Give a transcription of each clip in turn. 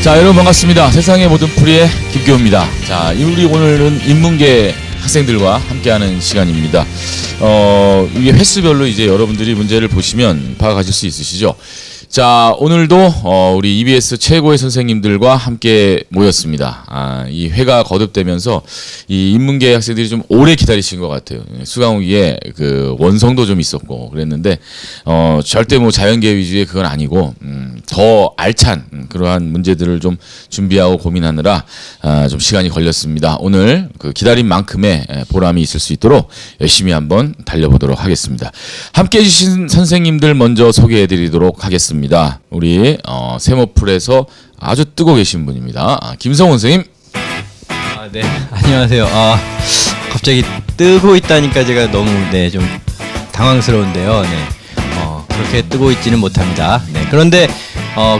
자, 여러분 반갑습니다. 세상의 모든 풀이의 김교우입니다. 자, 우리 오늘은 인문계 학생들과 함께하는 시간입니다. 이게 횟수별로 이제 여러분들이 문제를 보시면 파악하실 수 있으시죠? 자, 오늘도 우리 EBS 최고의 선생님들과 함께 모였습니다. 이 회가 거듭되면서 이 인문계 학생들이 좀 오래 기다리신 것 같아요. 수강후기에 그 원성도 좀 있었고 그랬는데 절대 뭐 자연계 위주의 그건 아니고 더 알찬 그러한 문제들을 좀 준비하고 고민하느라 좀 시간이 걸렸습니다. 오늘 그 기다린 만큼의 보람이 있을 수 있도록 열심히 한번 달려보도록 하겠습니다. 함께 해주신 선생님들 먼저 소개해드리도록 하겠습니다. 우리 세모풀에서 아주 뜨고 계신 분입니다. 김성훈 선생님. 네, 안녕하세요. 갑자기 뜨고 있다니까 제가 너무 좀 당황스러운데요. 네, 그렇게 뜨고 있지는 못합니다. 네, 그런데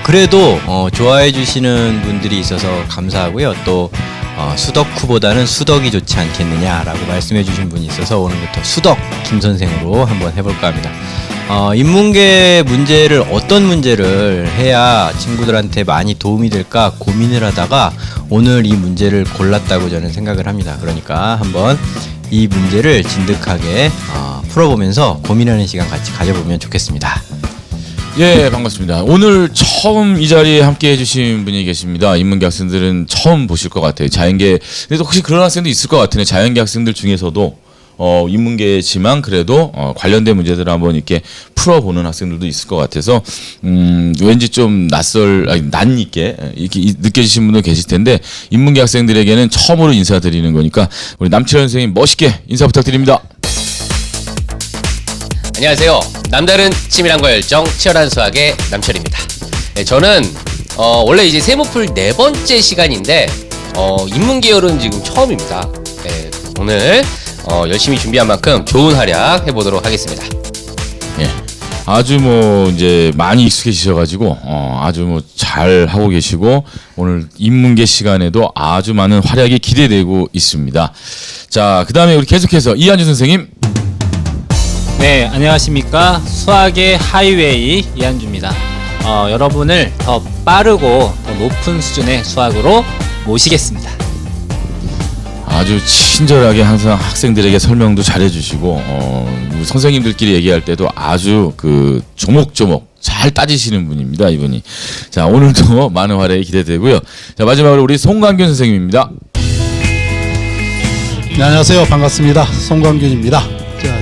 그래도 좋아해 주시는 분들이 있어서 감사하고요. 또 수덕후보다는 수덕이 좋지 않겠느냐라고 말씀해 주신 분이 있어서 오늘부터 수덕 김 선생으로 한번 해볼까 합니다. 인문계 문제를 어떤 문제를 해야 친구들한테 많이 도움이 될까 고민을 하다가 오늘 이 문제를 골랐다고 저는 생각을 합니다. 그러니까 한번 이 문제를 진득하게 풀어보면서 고민하는 시간 같이 가져보면 좋겠습니다. 예, 반갑습니다. 오늘 처음 이 자리에 함께 해주신 분이 계십니다. 인문계 학생들은 처음 보실 것 같아요. 자연계, 근데 혹시 그런 학생도 있을 것 같으네요. 자연계 학생들 중에서도 인문계지만 그래도 관련된 문제들을 한번 이렇게 풀어보는 학생들도 있을 것 같아서 왠지 좀 낯익게 이렇게 느껴지신 분도 계실 텐데 인문계 학생들에게는 처음으로 인사드리는 거니까 우리 남철현 선생님 멋있게 인사 부탁드립니다. 안녕하세요. 남다른 치밀함과 열정, 치열한 수학의 남철입니다. 네, 저는 원래 이제 세모풀 4번째 시간인데 인문계열은 지금 처음입니다. 네, 오늘 열심히 준비한 만큼 좋은 활약 해보도록 하겠습니다. 예, 아주 뭐 이제 많이 익숙해지셔가지고 아주 뭐 잘 하고 계시고 오늘 인문계 시간에도 아주 많은 활약이 기대되고 있습니다. 자, 그다음에 우리 계속해서 이한주 선생님. 네, 안녕하십니까. 수학의 하이웨이 이한주입니다. 여러분을 더 빠르고 더 높은 수준의 수학으로 모시겠습니다. 아주 친절하게 항상 학생들에게 설명도 잘해주시고 선생님들끼리 얘기할 때도 아주 그 조목조목 잘 따지시는 분입니다, 이분이. 자, 오늘도 많은 활약이 기대되고요. 자, 마지막으로 우리 송광균 선생님입니다. 네, 안녕하세요. 반갑습니다. 송광균입니다. 자,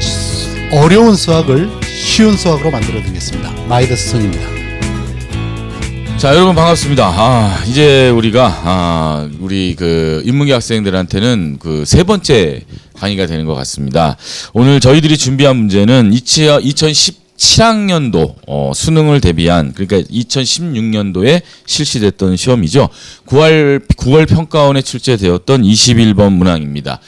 어려운 수학을 쉬운 수학으로 만들어드리겠습니다. 마이더스 선입니다. 자, 여러분 반갑습니다. 이제 우리가 우리 그 인문계 학생들한테는 그 3번째 강의가 되는 것 같습니다. 오늘 저희들이 준비한 문제는 2017학년도 수능을 대비한, 그러니까 2016년도에 실시됐던 시험이죠. 9월 평가원에 출제되었던 21번 문항입니다.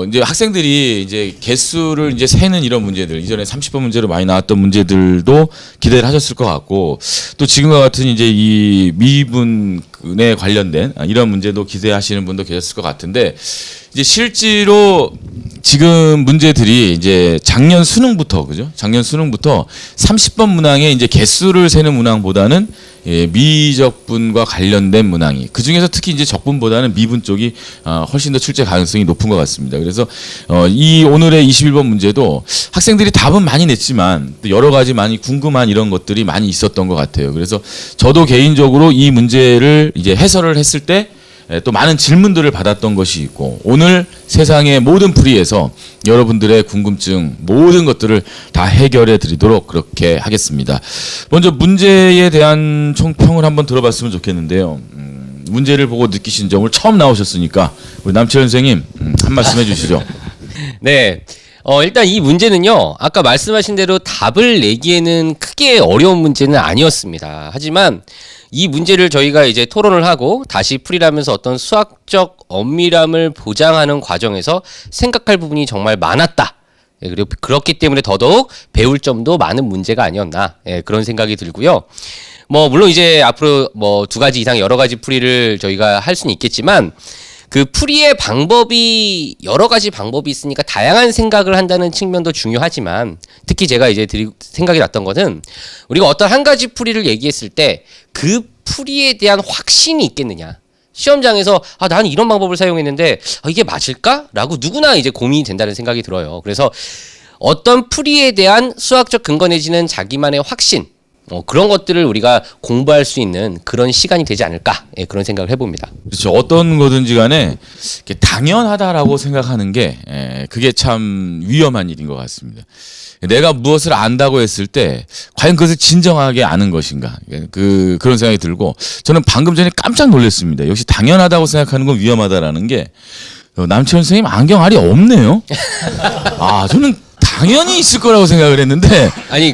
이제 학생들이 이제 개수를 이제 세는 이런 문제들, 이전에 30번 문제로 많이 나왔던 문제들도 기대를 하셨을 것 같고, 또 지금과 같은 이제 이 미분에 관련된 이런 문제도 기대하시는 분도 계셨을 것 같은데, 이제 실제로 지금 문제들이 이제 작년 수능부터, 그죠? 작년 수능부터 30번 문항에 이제 개수를 세는 문항보다는 미적분과 관련된 문항이, 그 중에서 특히 이제 적분보다는 미분 쪽이 훨씬 더 출제 가능성이 높은 것 같습니다. 그래서 이 오늘의 21번 문제도 학생들이 답은 많이 냈지만 또 여러 가지 많이 궁금한 이런 것들이 많이 있었던 것 같아요. 그래서 저도 개인적으로 이 문제를 이제 해설을 했을 때 또 많은 질문들을 받았던 것이 있고, 오늘 세상의 모든 풀이에서 여러분들의 궁금증 모든 것들을 다 해결해 드리도록 그렇게 하겠습니다. 먼저 문제에 대한 총평을 한번 들어봤으면 좋겠는데요. 문제를 보고 느끼신 점을 처음 나오셨으니까 우리 남철현 선생님 한 말씀 해주시죠. 네. 일단 이 문제는요, 아까 말씀하신 대로 답을 내기에는 크게 어려운 문제는 아니었습니다. 하지만 이 문제를 저희가 이제 토론을 하고 다시 풀이하면서 어떤 수학적 엄밀함을 보장하는 과정에서 생각할 부분이 정말 많았다. 그리고 그렇기 때문에 더더욱 배울 점도 많은 문제가 아니었나, 그런 생각이 들고요. 물론 이제 앞으로 2가지 이상 여러 가지 풀이를 저희가 할 수는 있겠지만, 그 풀이의 방법이 여러 가지 방법이 있으니까 다양한 생각을 한다는 측면도 중요하지만, 특히 제가 이제 생각이 났던 것은 우리가 어떤 한 가지 풀이를 얘기했을 때 그 풀이에 대한 확신이 있겠느냐. 시험장에서 나는 이런 방법을 사용했는데 이게 맞을까?라고 누구나 이제 고민이 된다는 생각이 들어요. 그래서 어떤 풀이에 대한 수학적 근거 내지는 자기만의 확신 그런 것들을 우리가 공부할 수 있는 그런 시간이 되지 않을까 그런 생각을 해봅니다. 그렇죠. 어떤 거든지 간에 이렇게 당연하다라고 생각하는 게 그게 참 위험한 일인 것 같습니다. 내가 무엇을 안다고 했을 때 과연 그것을 진정하게 아는 것인가 그런 생각이 들고 저는 방금 전에 깜짝 놀랐습니다. 역시 당연하다고 생각하는 건 위험하다라는 게 남철 선생님 안경알이 없네요. 저는 당연히 있을 거라고 생각을 했는데 아니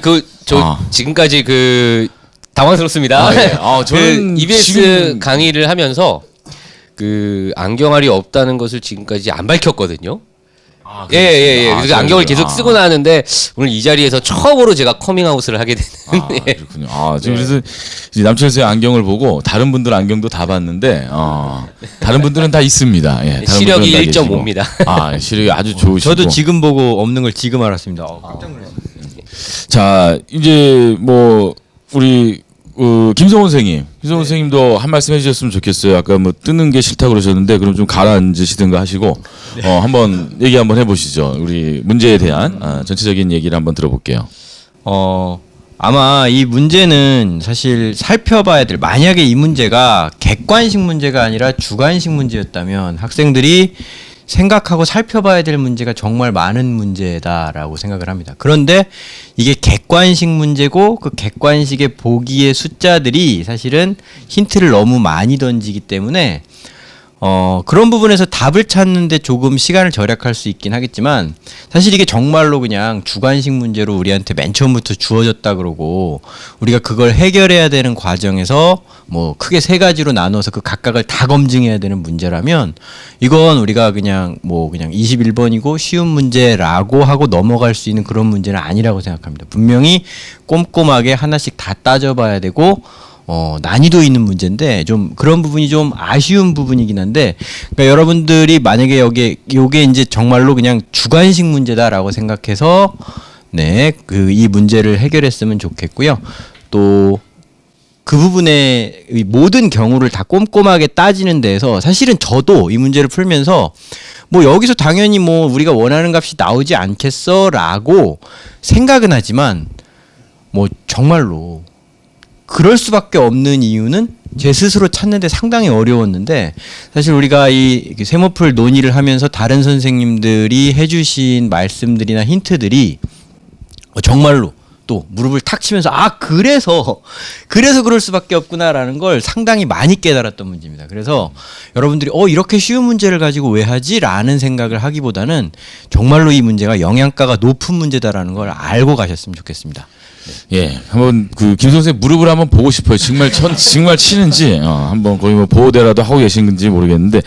지금까지 당황스럽습니다. 저는 EBS 지금 강의를 하면서 안경알이 없다는 것을 지금까지 안 밝혔거든요. 그래서 안경을 계속 쓰고 나왔는데 오늘 이 자리에서 처음으로 제가 커밍아웃을 하게 되는. 그렇군요. 지금 그래서 이제 남철 선생 안경을 보고 다른 분들 안경도 다 봤는데 다른 분들은 다 있습니다. 다른 시력이 분들은 다 계시고. 1.5입니다. 시력이 아주 좋으시고. 저도 지금 보고 없는 걸 지금 알았습니다. 깜짝 놀랐습니다. 자, 이제 우리 김성훈 선생님도 한 말씀 해주셨으면 좋겠어요. 아까 뜨는 게 싫다 그러셨는데 그럼 좀 가라앉으시든가 하시고 한번 얘기 한번 해보시죠. 우리 문제에 대한 전체적인 얘기를 한번 들어볼게요. 아마 이 문제는 사실 살펴봐야 될, 만약에 이 문제가 객관식 문제가 아니라 주관식 문제였다면 학생들이 생각하고 살펴봐야 될 문제가 정말 많은 문제다라고 생각을 합니다. 그런데 이게 객관식 문제고 그 객관식의 보기의 숫자들이 사실은 힌트를 너무 많이 던지기 때문에 그런 부분에서 답을 찾는데 조금 시간을 절약할 수 있긴 하겠지만 사실 이게 정말로 그냥 주관식 문제로 우리한테 맨 처음부터 주어졌다 그러고 우리가 그걸 해결해야 되는 과정에서 크게 세 가지로 나눠서 그 각각을 다 검증해야 되는 문제라면 이건 우리가 그냥 21번이고 쉬운 문제라고 하고 넘어갈 수 있는 그런 문제는 아니라고 생각합니다. 분명히 꼼꼼하게 하나씩 다 따져봐야 되고 난이도 있는 문제인데 좀 그런 부분이 좀 아쉬운 부분이긴 한데 그러니까 여러분들이 만약에 요게 이제 정말로 그냥 주관식 문제다라고 생각해서 이 문제를 해결했으면 좋겠고요. 또 그 부분의 모든 경우를 다 꼼꼼하게 따지는 데에서 사실은 저도 이 문제를 풀면서 여기서 당연히 우리가 원하는 값이 나오지 않겠어라고 생각은 하지만 정말로 그럴 수밖에 없는 이유는 제 스스로 찾는데 상당히 어려웠는데 사실 우리가 이 세모풀 논의를 하면서 다른 선생님들이 해주신 말씀들이나 힌트들이 정말로 또 무릎을 탁 치면서 그래서 그럴 수밖에 없구나라는 걸 상당히 많이 깨달았던 문제입니다. 그래서 여러분들이 이렇게 쉬운 문제를 가지고 왜 하지? 라는 생각을 하기보다는 정말로 이 문제가 영양가가 높은 문제다라는 걸 알고 가셨으면 좋겠습니다. 한번 김 선생 무릎을 한번 보고 싶어요. 정말 치는지 한번 거의 보호대라도 하고 계신지 모르겠는데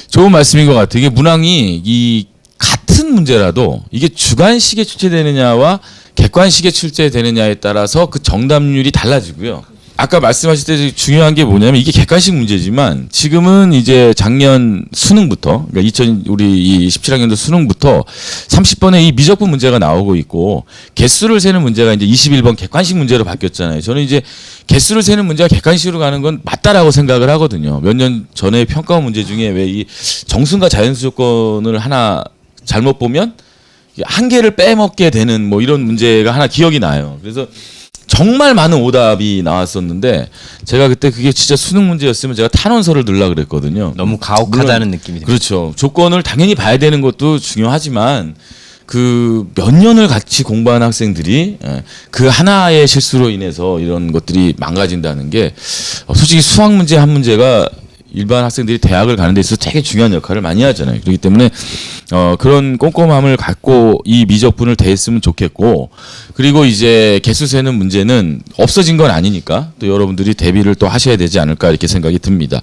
좋은 말씀인 것 같아요. 이게 문항이 이 같은 문제라도 이게 주관식에 출제되느냐와 객관식에 출제되느냐에 따라서 그 정답률이 달라지고요. 아까 말씀하실 때 중요한 게 뭐냐면 이게 객관식 문제지만 지금은 이제 작년 수능부터 그러니까 우리 17학년도 수능부터 30번의 이 미적분 문제가 나오고 있고 개수를 세는 문제가 이제 21번 객관식 문제로 바뀌었잖아요. 저는 이제 개수를 세는 문제가 객관식으로 가는 건 맞다라고 생각을 하거든요. 몇 년 전에 평가원 문제 중에 왜 이 정수과 자연수 조건을 하나 잘못 보면 한 개를 빼먹게 되는 이런 문제가 하나 기억이 나요. 그래서 정말 많은 오답이 나왔었는데 제가 그때 그게 진짜 수능 문제였으면 제가 탄원서를 넣으려고 그랬거든요. 너무 가혹하다는 느낌이 듭니다. 그렇죠. 조건을 당연히 봐야 되는 것도 중요하지만 몇 년을 같이 공부한 학생들이 그 하나의 실수로 인해서 이런 것들이 망가진다는 게 솔직히 수학 문제 한 문제가 일반 학생들이 대학을 가는 데 있어서 되게 중요한 역할을 많이 하잖아요. 그렇기 때문에 그런 꼼꼼함을 갖고 이 미적분을 대했으면 좋겠고 그리고 이제 개수 세는 문제는 없어진 건 아니니까 또 여러분들이 대비를 또 하셔야 되지 않을까 이렇게 생각이 듭니다.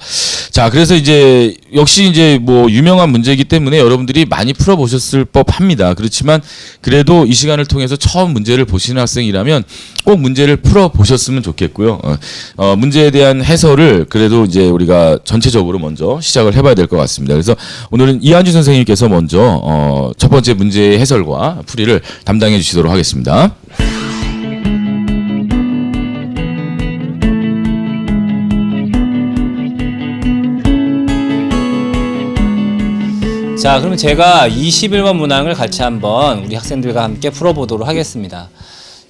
자, 그래서 이제 역시 이제 유명한 문제이기 때문에 여러분들이 많이 풀어보셨을 법합니다. 그렇지만 그래도 이 시간을 통해서 처음 문제를 보시는 학생이라면 꼭 문제를 풀어보셨으면 좋겠고요. 문제에 대한 해설을 그래도 이제 우리가 전체적으로 먼저 시작을 해봐야 될 것 같습니다. 그래서 오늘은 이한주 선생님께서 먼저 첫 번째 문제의 해설과 풀이를 담당해 주시도록 하겠습니다. 자, 그럼 제가 21번 문항을 같이 한번 우리 학생들과 함께 풀어보도록 하겠습니다.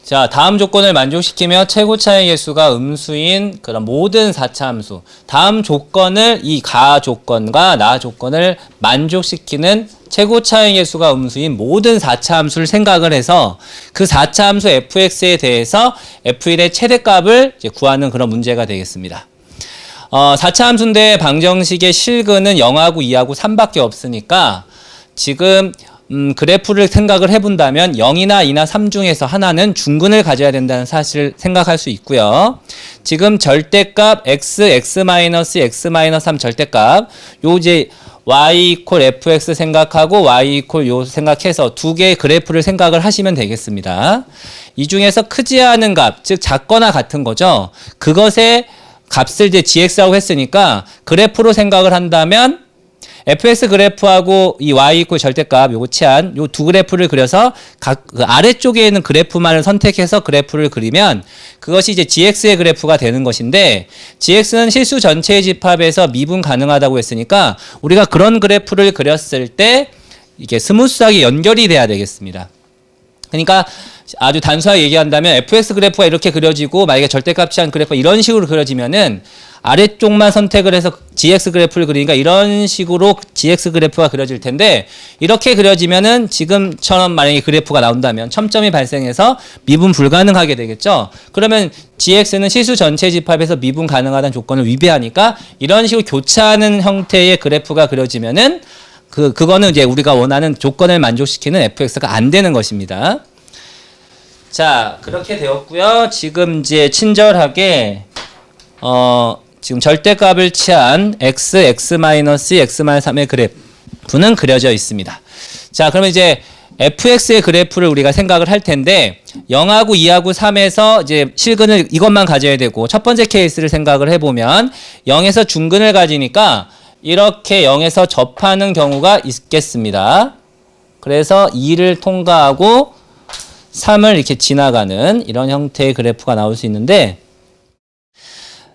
자, 다음 조건을 만족시키며 최고 차의 개수가 음수인 그런 모든 4차 함수. 다음 조건을 이 가 조건과 나 조건을 만족시키는 최고 차의 개수가 음수인 모든 4차 함수를 생각을 해서 그 4차 함수 fx에 대해서 f1의 최대값을 이제 구하는 그런 문제가 되겠습니다. 4차 함수인데 방정식의 실근은 0하고 2하고 3밖에 없으니까 지금 그래프를 생각을 해본다면 0이나 2나 3 중에서 하나는 중근을 가져야 된다는 사실을 생각할 수 있고요. 지금 절대값 x, x-3 절대값 요 이제 y 이퀄 fx 생각하고 y 이퀄 요 생각해서 두 개의 그래프를 생각을 하시면 되겠습니다. 이 중에서 크지 않은 값, 즉 작거나 같은 거죠. 그것의 값을 이제 gx라고 했으니까 그래프로 생각을 한다면 fx 그래프하고 이 y 이퀄 절대값 요거 치한 요 두 그래프를 그려서 각 그 아래쪽에 있는 그래프만을 선택해서 그래프를 그리면 그것이 이제 gx의 그래프가 되는 것인데 gx는 실수 전체의 집합에서 미분 가능하다고 했으니까 우리가 그런 그래프를 그렸을 때 이게 스무스하게 연결이 돼야 되겠습니다. 그러니까 아주 단순하게 얘기한다면 fx 그래프가 이렇게 그려지고 만약에 절대값 취한 그래프가 이런 식으로 그려지면은 아래쪽만 선택을 해서 gx 그래프를 그리니까 이런 식으로 gx 그래프가 그려질 텐데 이렇게 그려지면은 지금처럼 만약에 그래프가 나온다면 첨점이 발생해서 미분 불가능하게 되겠죠. 그러면 gx는 실수 전체 집합에서 미분 가능하다는 조건을 위배하니까 이런 식으로 교차하는 형태의 그래프가 그려지면은 그거는 이제 우리가 원하는 조건을 만족시키는 fx가 안 되는 것입니다. 자, 그렇게 되었고요. 지금 이제 친절하게 지금 절대값을 취한 x, x-3의 그래프는 그려져 있습니다. 자, 그러면 이제 fx의 그래프를 우리가 생각을 할 텐데 0하고 2하고 3에서 이제 실근을 이것만 가져야 되고 첫 번째 케이스를 생각을 해보면 0에서 중근을 가지니까 이렇게 0에서 접하는 경우가 있겠습니다. 그래서 2를 통과하고 3을 이렇게 지나가는 이런 형태의 그래프가 나올 수 있는데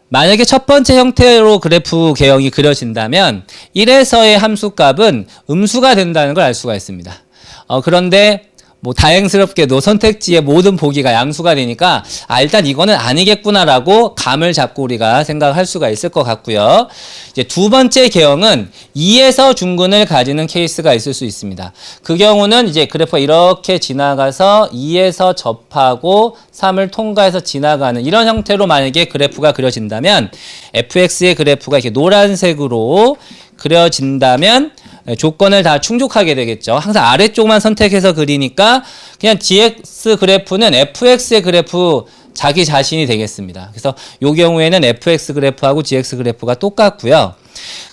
만약에 첫 번째 형태로 그래프 개형이 그려진다면 1에서의 함수값은 음수가 된다는 걸 알 수가 있습니다. 그런데 뭐 다행스럽게도 선택지의 모든 보기가 양수가 되니까 일단 이거는 아니겠구나라고 감을 잡고 우리가 생각할 수가 있을 것 같고요. 이제 두 번째 개형은 2에서 중근을 가지는 케이스가 있을 수 있습니다. 그 경우는 이제 그래프가 이렇게 지나가서 2에서 접하고 3을 통과해서 지나가는 이런 형태로 만약에 그래프가 그려진다면 fx의 그래프가 이렇게 노란색으로 그려진다면 조건을 다 충족하게 되겠죠. 항상 아래쪽만 선택해서 그리니까 그냥 gx 그래프는 fx의 그래프 자기 자신이 되겠습니다. 그래서 이 경우에는 fx 그래프하고 gx 그래프가 똑같고요.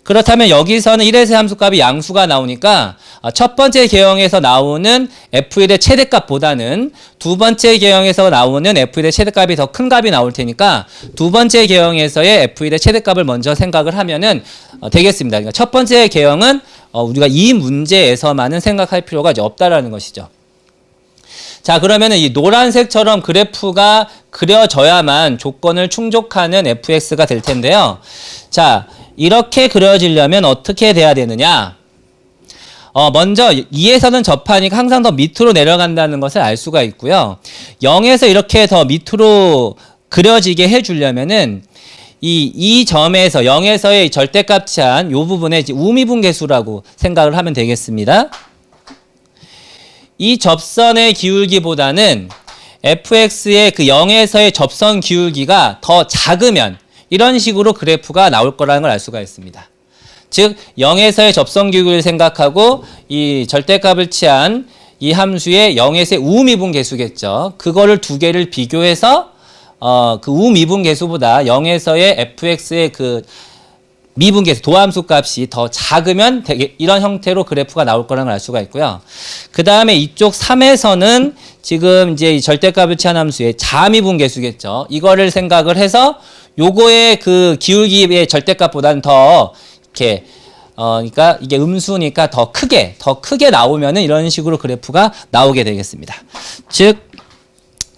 그렇다면 여기서는 1에서의 함수값이 양수가 나오니까 첫 번째 개형에서 나오는 f1의 최대값보다는 두 번째 개형에서 나오는 f1의 최대값이 더 큰 값이 나올 테니까 두 번째 개형에서의 f1의 최대값을 먼저 생각을 하면은 되겠습니다. 그러니까 첫 번째 개형은 우리가 이 문제에서만은 생각할 필요가 이제 없다라는 것이죠. 자, 그러면은 이 노란색처럼 그래프가 그려져야만 조건을 충족하는 fx가 될 텐데요. 자, 이렇게 그려지려면 어떻게 돼야 되느냐? 먼저 2에서는 접하니까 항상 더 밑으로 내려간다는 것을 알 수가 있고요. 0에서 이렇게 더 밑으로 그려지게 해주려면은 이 점에서 0에서의 절대값 취한 이 부분에 이제 우미분계수라고 생각을 하면 되겠습니다. 이 접선의 기울기보다는 fx의 그 0에서의 접선 기울기가 더 작으면 이런 식으로 그래프가 나올 거라는 걸 알 수가 있습니다. 즉 0에서의 접선 기울기를 생각하고 이 절대값을 취한 이 함수의 0에서의 우미분 계수겠죠. 그거를 두 개를 비교해서 그 우미분 계수보다 0에서의 fx의 그 미분 계수 도함수 값이 더 작으면 이런 형태로 그래프가 나올 거라는 걸 알 수가 있고요. 그 다음에 이쪽 3에서는 지금 이제 이 절대값을 취한 함수의 자미분 계수겠죠. 이거를 생각을 해서 요거의 그 기울기의 절대값보다는 더 이렇게 그러니까 이게 음수니까 더 크게 나오면은 이런 식으로 그래프가 나오게 되겠습니다. 즉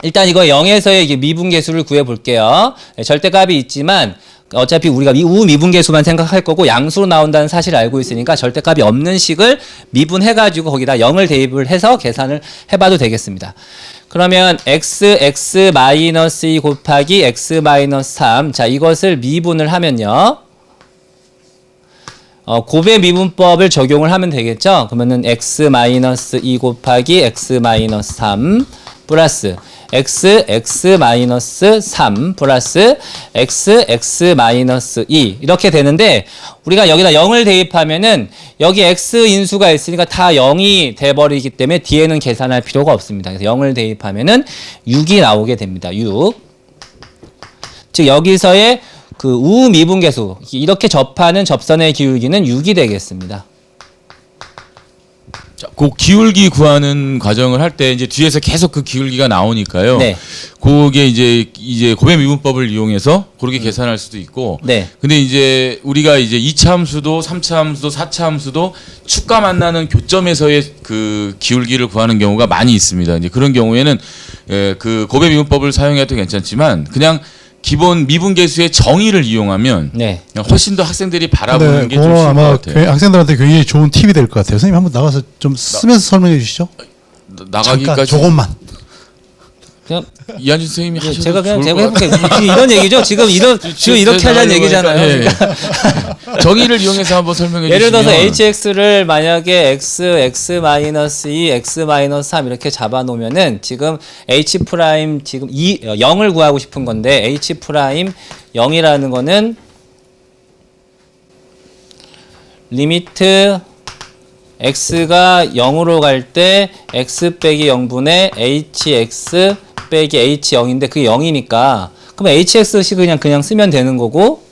일단 이거 0에서의 이게 미분 계수를 구해 볼게요. 절대값이 있지만 어차피 우리가 우미분계수만 생각할 거고 양수로 나온다는 사실을 알고 있으니까 절대값이 없는 식을 미분해가지고 거기다 0을 대입을 해서 계산을 해봐도 되겠습니다. 그러면 x 마이너스 2 곱하기 x 마이너스 3. 자, 이것을 미분을 하면요. 곱의 미분법을 적용을 하면 되겠죠. 그러면은 x 마이너스 2 곱하기 x 마이너스 3 플러스 x 마이너스 3 플러스 x 마이너스 2 이렇게 되는데 우리가 여기다 0을 대입하면은 여기 x 인수가 있으니까 다 0이 돼버리기 때문에 뒤에는 계산할 필요가 없습니다. 그래서 0을 대입하면은 6이 나오게 됩니다. 6. 즉 여기서의 그 우미분계수 이렇게 접하는 접선의 기울기는 6이 되겠습니다. 자, 그 기울기 구하는 과정을 할 때 이제 뒤에서 계속 그 기울기가 나오니까요. 네. 그게 이제 곱의 미분법을 이용해서 그렇게 계산할 수도 있고. 네. 근데 이제 우리가 이제 2차 함수도 3차 함수도 4차 함수도 축과 만나는 교점에서의 그 기울기를 구하는 경우가 많이 있습니다. 이제 그런 경우에는 그 곱의 미분법을 사용해도 괜찮지만 그냥 기본 미분계수의 정의를 이용하면 네. 훨씬 더 학생들이 바라보는 게 좀 그거 쉬울 것 아마 같아요. 학생들한테 굉장히 좋은 팁이 될 것 같아요. 선생님 한번 나가서 좀 쓰면서 설명해 주시죠. 잠깐 나가기까지 조금만. 그냥 이한준 선생님이 하셔도 제가 그냥 좋을 제가 것 같아요. 해볼게요. 이런 얘기죠. 지금 이렇게 하자는 얘기잖아요. 예, 예. 정의를 이용해서 한번 설명해 예를 주시면 들어서 hx를 만약에 x 마이너스 2, x 마이너스 3 이렇게 잡아 놓으면은 지금 h 프라임 지금 0을 구하고 싶은 건데 h 프라임 0이라는 거는 리미트 x가 0으로 갈 때 x 빼기 0분의 hx 빼기 h0인데 그게 0이니까 그럼 hx식 그냥 쓰면 되는 거고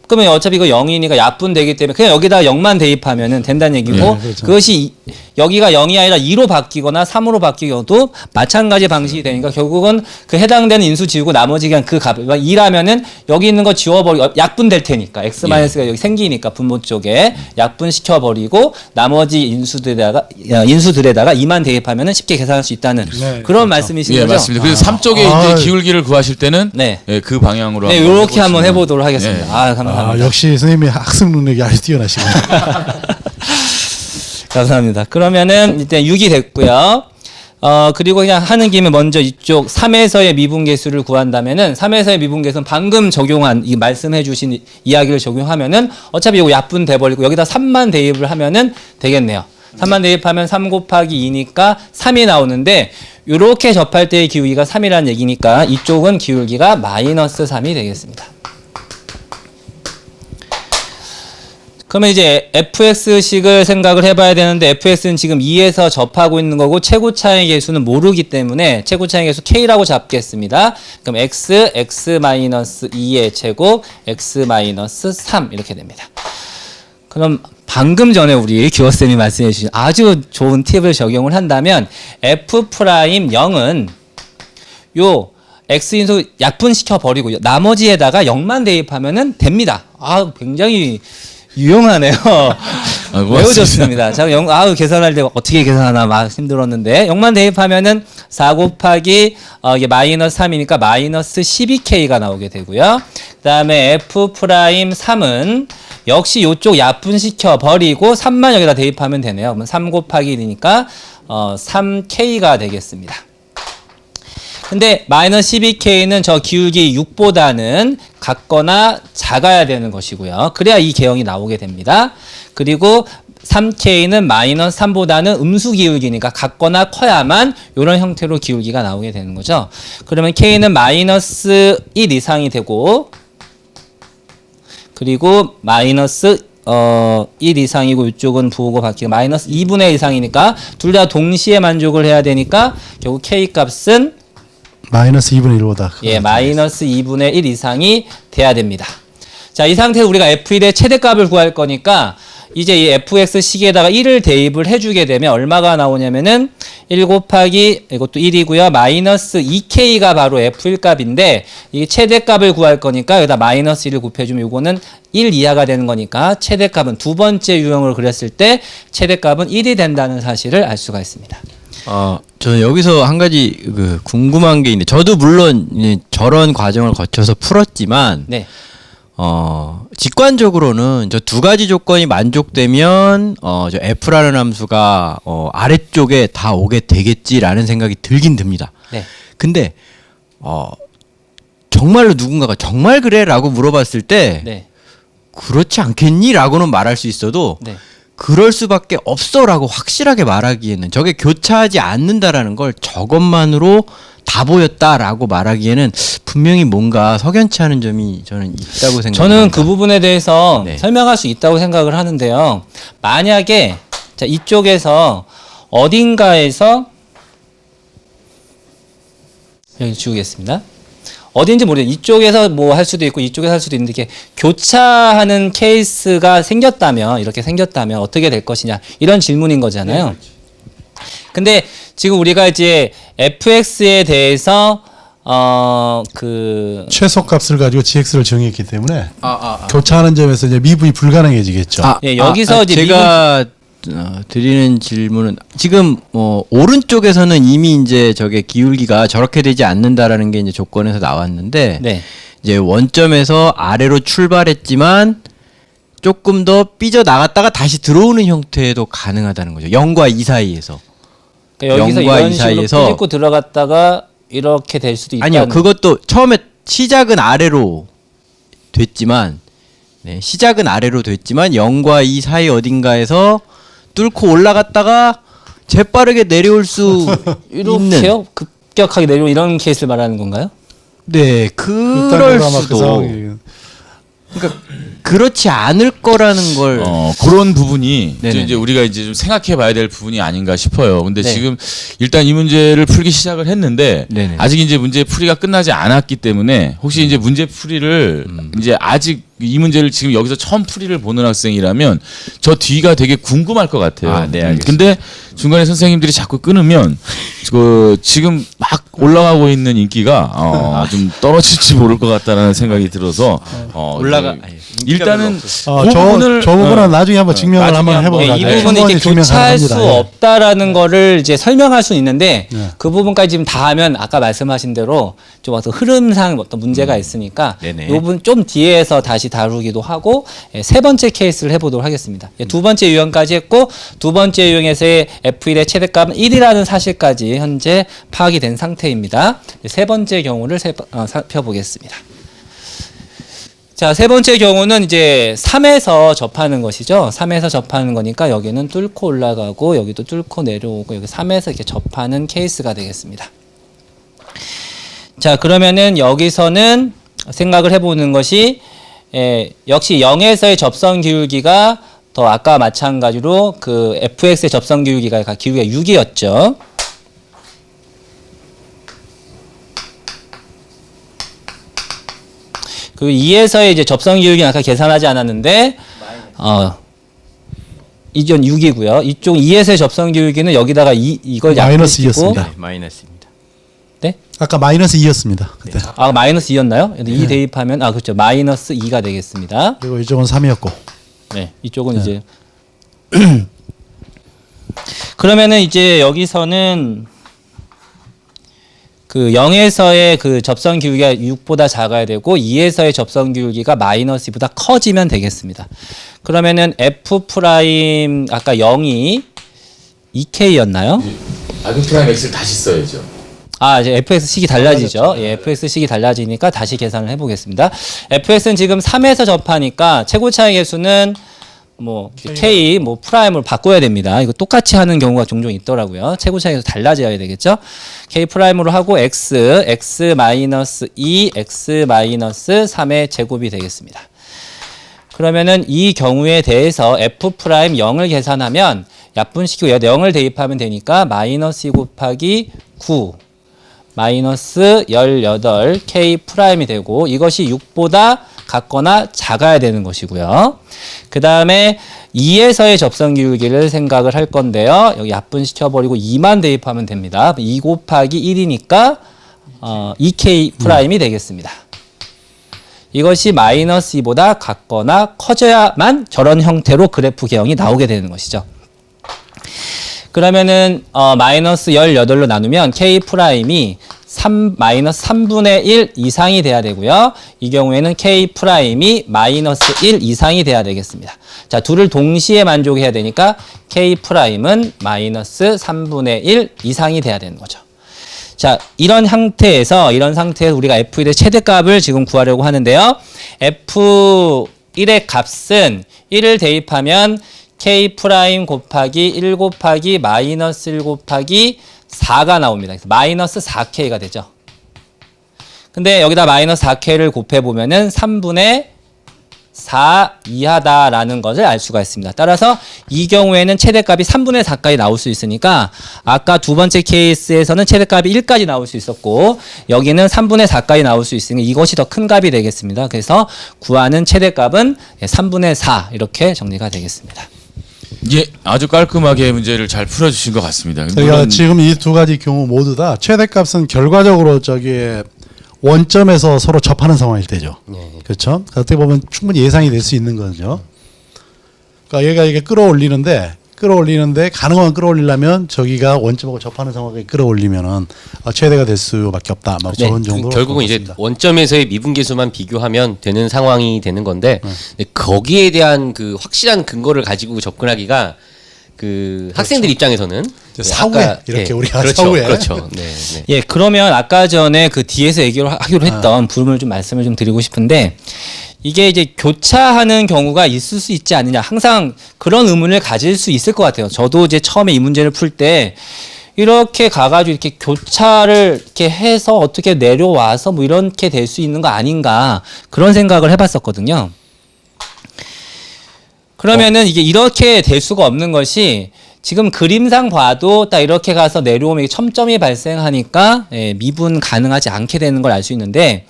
그러면 어차피 이거 0이니까 약분되기 때문에 그냥 여기다 0만 대입하면은 된다는 얘기고 네, 그렇죠. 그것이 여기가 0이 아니라 2로 바뀌거나 3으로 바뀌어도 마찬가지 방식이 되니까 결국은 그 해당되는 인수 지우고 나머지 그냥 그 값 2라면은 여기 있는 거 지워버리고 약분될 테니까 x 마이너스가 여기 생기니까 분모 쪽에 약분시켜버리고 나머지 인수들에다가 2만 대입하면은 쉽게 계산할 수 있다는 네, 그런 그렇죠. 말씀이신 예, 거죠? 맞습니다. 그래서 3쪽에 아. 이제 기울기를 구하실 때는 네. 예, 그 방향으로 네, 한번 이렇게 한번 해보시면. 해보도록 하겠습니다. 예. 아, 감사합니다. 역시 선생님의 학습 능력이 아주 뛰어나시군요. 감사합니다. 그러면은 일단 6이 됐고요. 그리고 그냥 하는 김에 먼저 이쪽 3에서의 미분계수를 구한다면은 3에서의 미분계수는 방금 적용한 이 말씀해 주신 이야기를 적용하면은 어차피 이거 약분 돼버리고 여기다 3만 대입을 하면은 되겠네요. 3만 대입하면 3 곱하기 2니까 3이 나오는데 이렇게 접할 때의 기울기가 3이라는 얘기니까 이쪽은 기울기가 마이너스 3이 되겠습니다. 그러면 이제 fx식을 생각을 해봐야 되는데 fx는 지금 2에서 접하고 있는 거고 최고차의 계수는 모르기 때문에 최고차의 계수 k라고 잡겠습니다. 그럼 x 마이너스 2의 제곱 x 마이너스 3 이렇게 됩니다. 그럼 방금 전에 우리 기호쌤이 말씀해 주신 아주 좋은 팁을 적용을 한다면 f'0은 요 x인수 약분시켜 버리고 나머지에다가 0만 대입하면은 됩니다. 아, 굉장히 유용하네요. 매우 좋습니다. 자, 계산할 때 어떻게 계산하나 막 힘들었는데 0만 대입하면은 4 곱하기 이게 마이너스 3이니까 마이너스 12k가 나오게 되고요. 그다음에 f'3은 역시 이쪽 약분시켜 버리고 3만 여기다 대입하면 되네요. 그러면 3 곱하기 1이니까 3k가 되겠습니다. 근데 마이너스 12k는 저 기울기 6보다는 같거나 작아야 되는 것이고요. 그래야 이 계형이 나오게 됩니다. 그리고 3k는 마이너스 3보다는 음수 기울기니까 같거나 커야만 이런 형태로 기울기가 나오게 되는 거죠. 그러면 k는 마이너스 1 이상이 되고 그리고 마이너스 1 이상이고 이쪽은 부호가 바뀌고 마이너스 2분의 1 이상이니까 둘 다 동시에 만족을 해야 되니까 결국 k 값은 마이너스 2분의 1보다. 예, 마이너스 2분의 1 이상이 돼야 됩니다. 자, 이 상태에서 우리가 f1의 최대값을 구할 거니까 이제 이 fx 식에다가 1을 대입을 해주게 되면 얼마가 나오냐면은 1 곱하기 이것도 1이고요. 마이너스 2k가 바로 f1 값인데 이 최대값을 구할 거니까 여기다 마이너스 1을 곱해주면 이거는 1 이하가 되는 거니까 최대값은 두 번째 유형으로 그렸을 때 최대값은 1이 된다는 사실을 알 수가 있습니다. 저는 여기서 한 가지 궁금한 게 있는데, 저도 물론 저런 과정을 거쳐서 풀었지만, 네. 직관적으로는 저 두 가지 조건이 만족되면, 저 f라는 함수가, 아래쪽에 다 오게 되겠지라는 생각이 들긴 듭니다. 네. 근데, 정말로 누군가가 정말 그래? 라고 물어봤을 때, 네. 그렇지 않겠니? 라고는 말할 수 있어도, 네. 그럴 수밖에 없어라고 확실하게 말하기에는, 저게 교차하지 않는다라는 걸 저것만으로 다 보였다라고 말하기에는 분명히 뭔가 석연치 않은 점이 저는 있다고 생각합니다. 저는 그 부분에 대해서 네. 설명할 수 있다고 생각을 하는데요. 만약에 자, 이쪽에서 어딘가에서 여기 지우겠습니다. 어딘지 모르겠어요. 이쪽에서 뭐 할 수도 있고 이쪽에서 할 수도 있는데 이렇게 교차하는 케이스가 생겼다면, 이렇게 생겼다면 어떻게 될 것이냐, 이런 질문인 거잖아요. 근데 지금 우리가 이제 fx에 대해서 최소값을 가지고 gx를 정했기 때문에 교차하는 점에서 이제 미분이 불가능해지겠죠. 예, 여기서 이제 제가 드리는 질문은, 지금 오른쪽에서는 이미 이제 저게 기울기가 저렇게 되지 않는다라는 게 이제 조건에서 나왔는데, 네. 이제 원점에서 아래로 출발했지만 조금 더 삐져 나갔다가 다시 들어오는 형태도 가능하다는 거죠. 0과 2 사이에서. 그러니까 여기서 0과 이런 2 식으로 사이에서 삐집고 들어갔다가 이렇게 될 수도 있다. 아니요, 그것도 처음에 시작은 아래로 됐지만, 네, 시작은 아래로 됐지만 0과 2 사이 어딘가에서 뚫고 올라갔다가 재빠르게 내려올 수 있는. 이렇게요? 급격하게 내려오는 이런 케이스를 말하는 건가요? 네, 그럴 수도. 그러니까 그렇지 않을 거라는 걸. 그런 부분이 네네. 이제 우리가 이제 좀 생각해 봐야 될 부분이 아닌가 싶어요. 근데 네. 지금 일단 이 문제를 풀기 시작을 했는데 네네. 아직 이제 문제 풀이가 끝나지 않았기 때문에 혹시 이제 문제 풀이를 이제 아직 이 문제를 지금 여기서 처음 풀이를 보는 학생이라면 저 뒤가 되게 궁금할 것 같아요. 네, 알겠습니다. 근데 중간에 선생님들이 자꾸 끊으면 지금 막 올라가고 있는 인기가 좀 떨어질지 모를 것 같다는 생각이 들어서 일단은 그 저 부분은 나중에 한번 증명을 나중에 한번 한번 해보자. 이 부분은 이제 교차할 수 없다라는 거를 이제 설명할 수 있는데, 네. 그 부분까지 지금 다 하면 아까 말씀하신 대로 좀 어떤 흐름상 어떤 문제가 있으니까 네네. 이 부분 좀 뒤에서 다시 다루기도 하고, 세 번째 케이스를 해보도록 하겠습니다. 두 번째 유형까지 했고, 두 번째 유형에서의 f1의 최대값은 1이라는 사실까지 현재 파악이 된 상태입니다. 세 번째 경우를 살펴보겠습니다. 자, 세 번째 경우는 이제 3에서 접하는 것이죠. 3에서 접하는 거니까 여기는 뚫고 올라가고 여기도 뚫고 내려오고 여기 3에서 이렇게 접하는 케이스가 되겠습니다. 자, 그러면은 여기서는 생각을 해보는 것이 역시 0에서의 접선 기울기가 더 아까 마찬가지로 그 fx의 접선 기울기가 6이었죠. 그 2에서의 이제 접선 기울기는 아까 계산하지 않았는데, 이전 6이고요. 이쪽 2에서의 접선 기울기는 여기다가 이걸 마이너스 약분시키고, 2였습니다. 마이너스입니다. 네? 아까 마이너스 2였습니다. 그때. 마이너스 2였나요? 2 대입하면 그렇죠. 마이너스 2가 되겠습니다. 그리고 이쪽은 3이었고. 네, 이쪽은 이제 그러면은 이제 여기서는 그 0에서의 그 접선 기울기가 6보다 작아야 되고 2에서의 접선 기울기가 마이너스 2보다 커지면 되겠습니다. 그러면은 f 프라임 아까 0이 2k였나요? 아그 프라임 x를 다시 써야죠. 이제 fx 식이 달라지죠. 예, fx 식이 달라지니까 다시 계산을 해보겠습니다. fx는 지금 3에서 접하니까 최고 차이 개수는 뭐 k 뭐 프라임으로 바꿔야 됩니다. 이거 똑같이 하는 경우가 종종 있더라고요. 최고 차이에서 달라져야 되겠죠. k 프라임으로 하고 x 마이너스 2 x 마이너스 3의 제곱이 되겠습니다. 그러면은 이 경우에 대해서 f 프라임 0을 계산하면 약분시키고 0을 대입하면 되니까 마이너스 2 곱하기 9 마이너스 18 k 프라임이 되고, 이것이 6보다 같거나 작아야 되는 것이고요. 그 다음에 2에서의 접선 기울기를 생각을 할 건데요. 여기 약분시켜버리고 2만 대입하면 됩니다. 2 곱하기 1이니까 2k 프라임이 되겠습니다. 이것이 마이너스 2보다 같거나 커져야만 저런 형태로 그래프 개형이 나오게 되는 것이죠. 그러면은 마이너스 18로 나누면 K 프라임이 마이너스 3분의 1 이상이 돼야 되고요. 이 경우에는 K 프라임이 마이너스 1 이상이 돼야 되겠습니다. 자, 둘을 동시에 만족해야 되니까 K 프라임은 마이너스 3분의 1 이상이 돼야 되는 거죠. 자, 이런 상태에서 우리가 F1의 최대값을 지금 구하려고 하는데요. F1의 값은 1을 대입하면 K 프라임 곱하기 1 곱하기 마이너스 1 곱하기 4가 나옵니다. 그래서 마이너스 4K가 되죠. 근데 여기다 마이너스 4K를 곱해보면은 3분의 4 이하다라는 것을 알 수가 있습니다. 따라서 이 경우에는 최대값이 3분의 4까지 나올 수 있으니까 아까 두 번째 케이스에서는 최대값이 1까지 나올 수 있었고 여기는 3분의 4까지 나올 수 있으니 이것이 더 큰 값이 되겠습니다. 그래서 구하는 최대값은 3분의 4 이렇게 정리가 되겠습니다. 예, 아주 깔끔하게 문제를 잘 풀어주신 것 같습니다. 저희가 물론 지금 이 두 가지 경우 모두 다 최대값은 결과적으로 원점에서 서로 접하는 상황일 때죠. 그렇죠? 어떻게 보면 충분히 예상이 될 수 있는 거죠. 그러니까 얘가 이게 끌어올리는데 가능한 끌어올리려면 저기가 원점하고 접하는 상황에 끌어올리면은 최대가 될 수밖에 없다. 막 네, 저런 정도로 결국은 이제 원점에서의 미분계수만 비교하면 되는 상황이 되는 건데 근데 거기에 대한 그 확실한 근거를 가지고 접근하기가 그 학생들 입장에서는 사후에 이렇게 우리가 그렇죠, 사후에 그렇죠. 네, 네. 예, 그러면 아까 전에 그 뒤에서 하기로 했던 부분을 좀 말씀을 좀 드리고 싶은데 이게 이제 교차하는 경우가 있을 수 있지 않느냐. 항상 그런 의문을 가질 수 있을 것 같아요. 저도 이제 처음에 이 문제를 풀 때 이렇게 가가지고 이렇게 교차를 이렇게 해서 어떻게 내려와서 뭐 이렇게 될 수 있는 거 아닌가 그런 생각을 해봤었거든요. 그러면은 이게 이렇게 될 수가 없는 것이 지금 그림상 봐도 딱 이렇게 가서 내려오면 첨점이 발생하니까 미분 가능하지 않게 되는 걸 알 수 있는데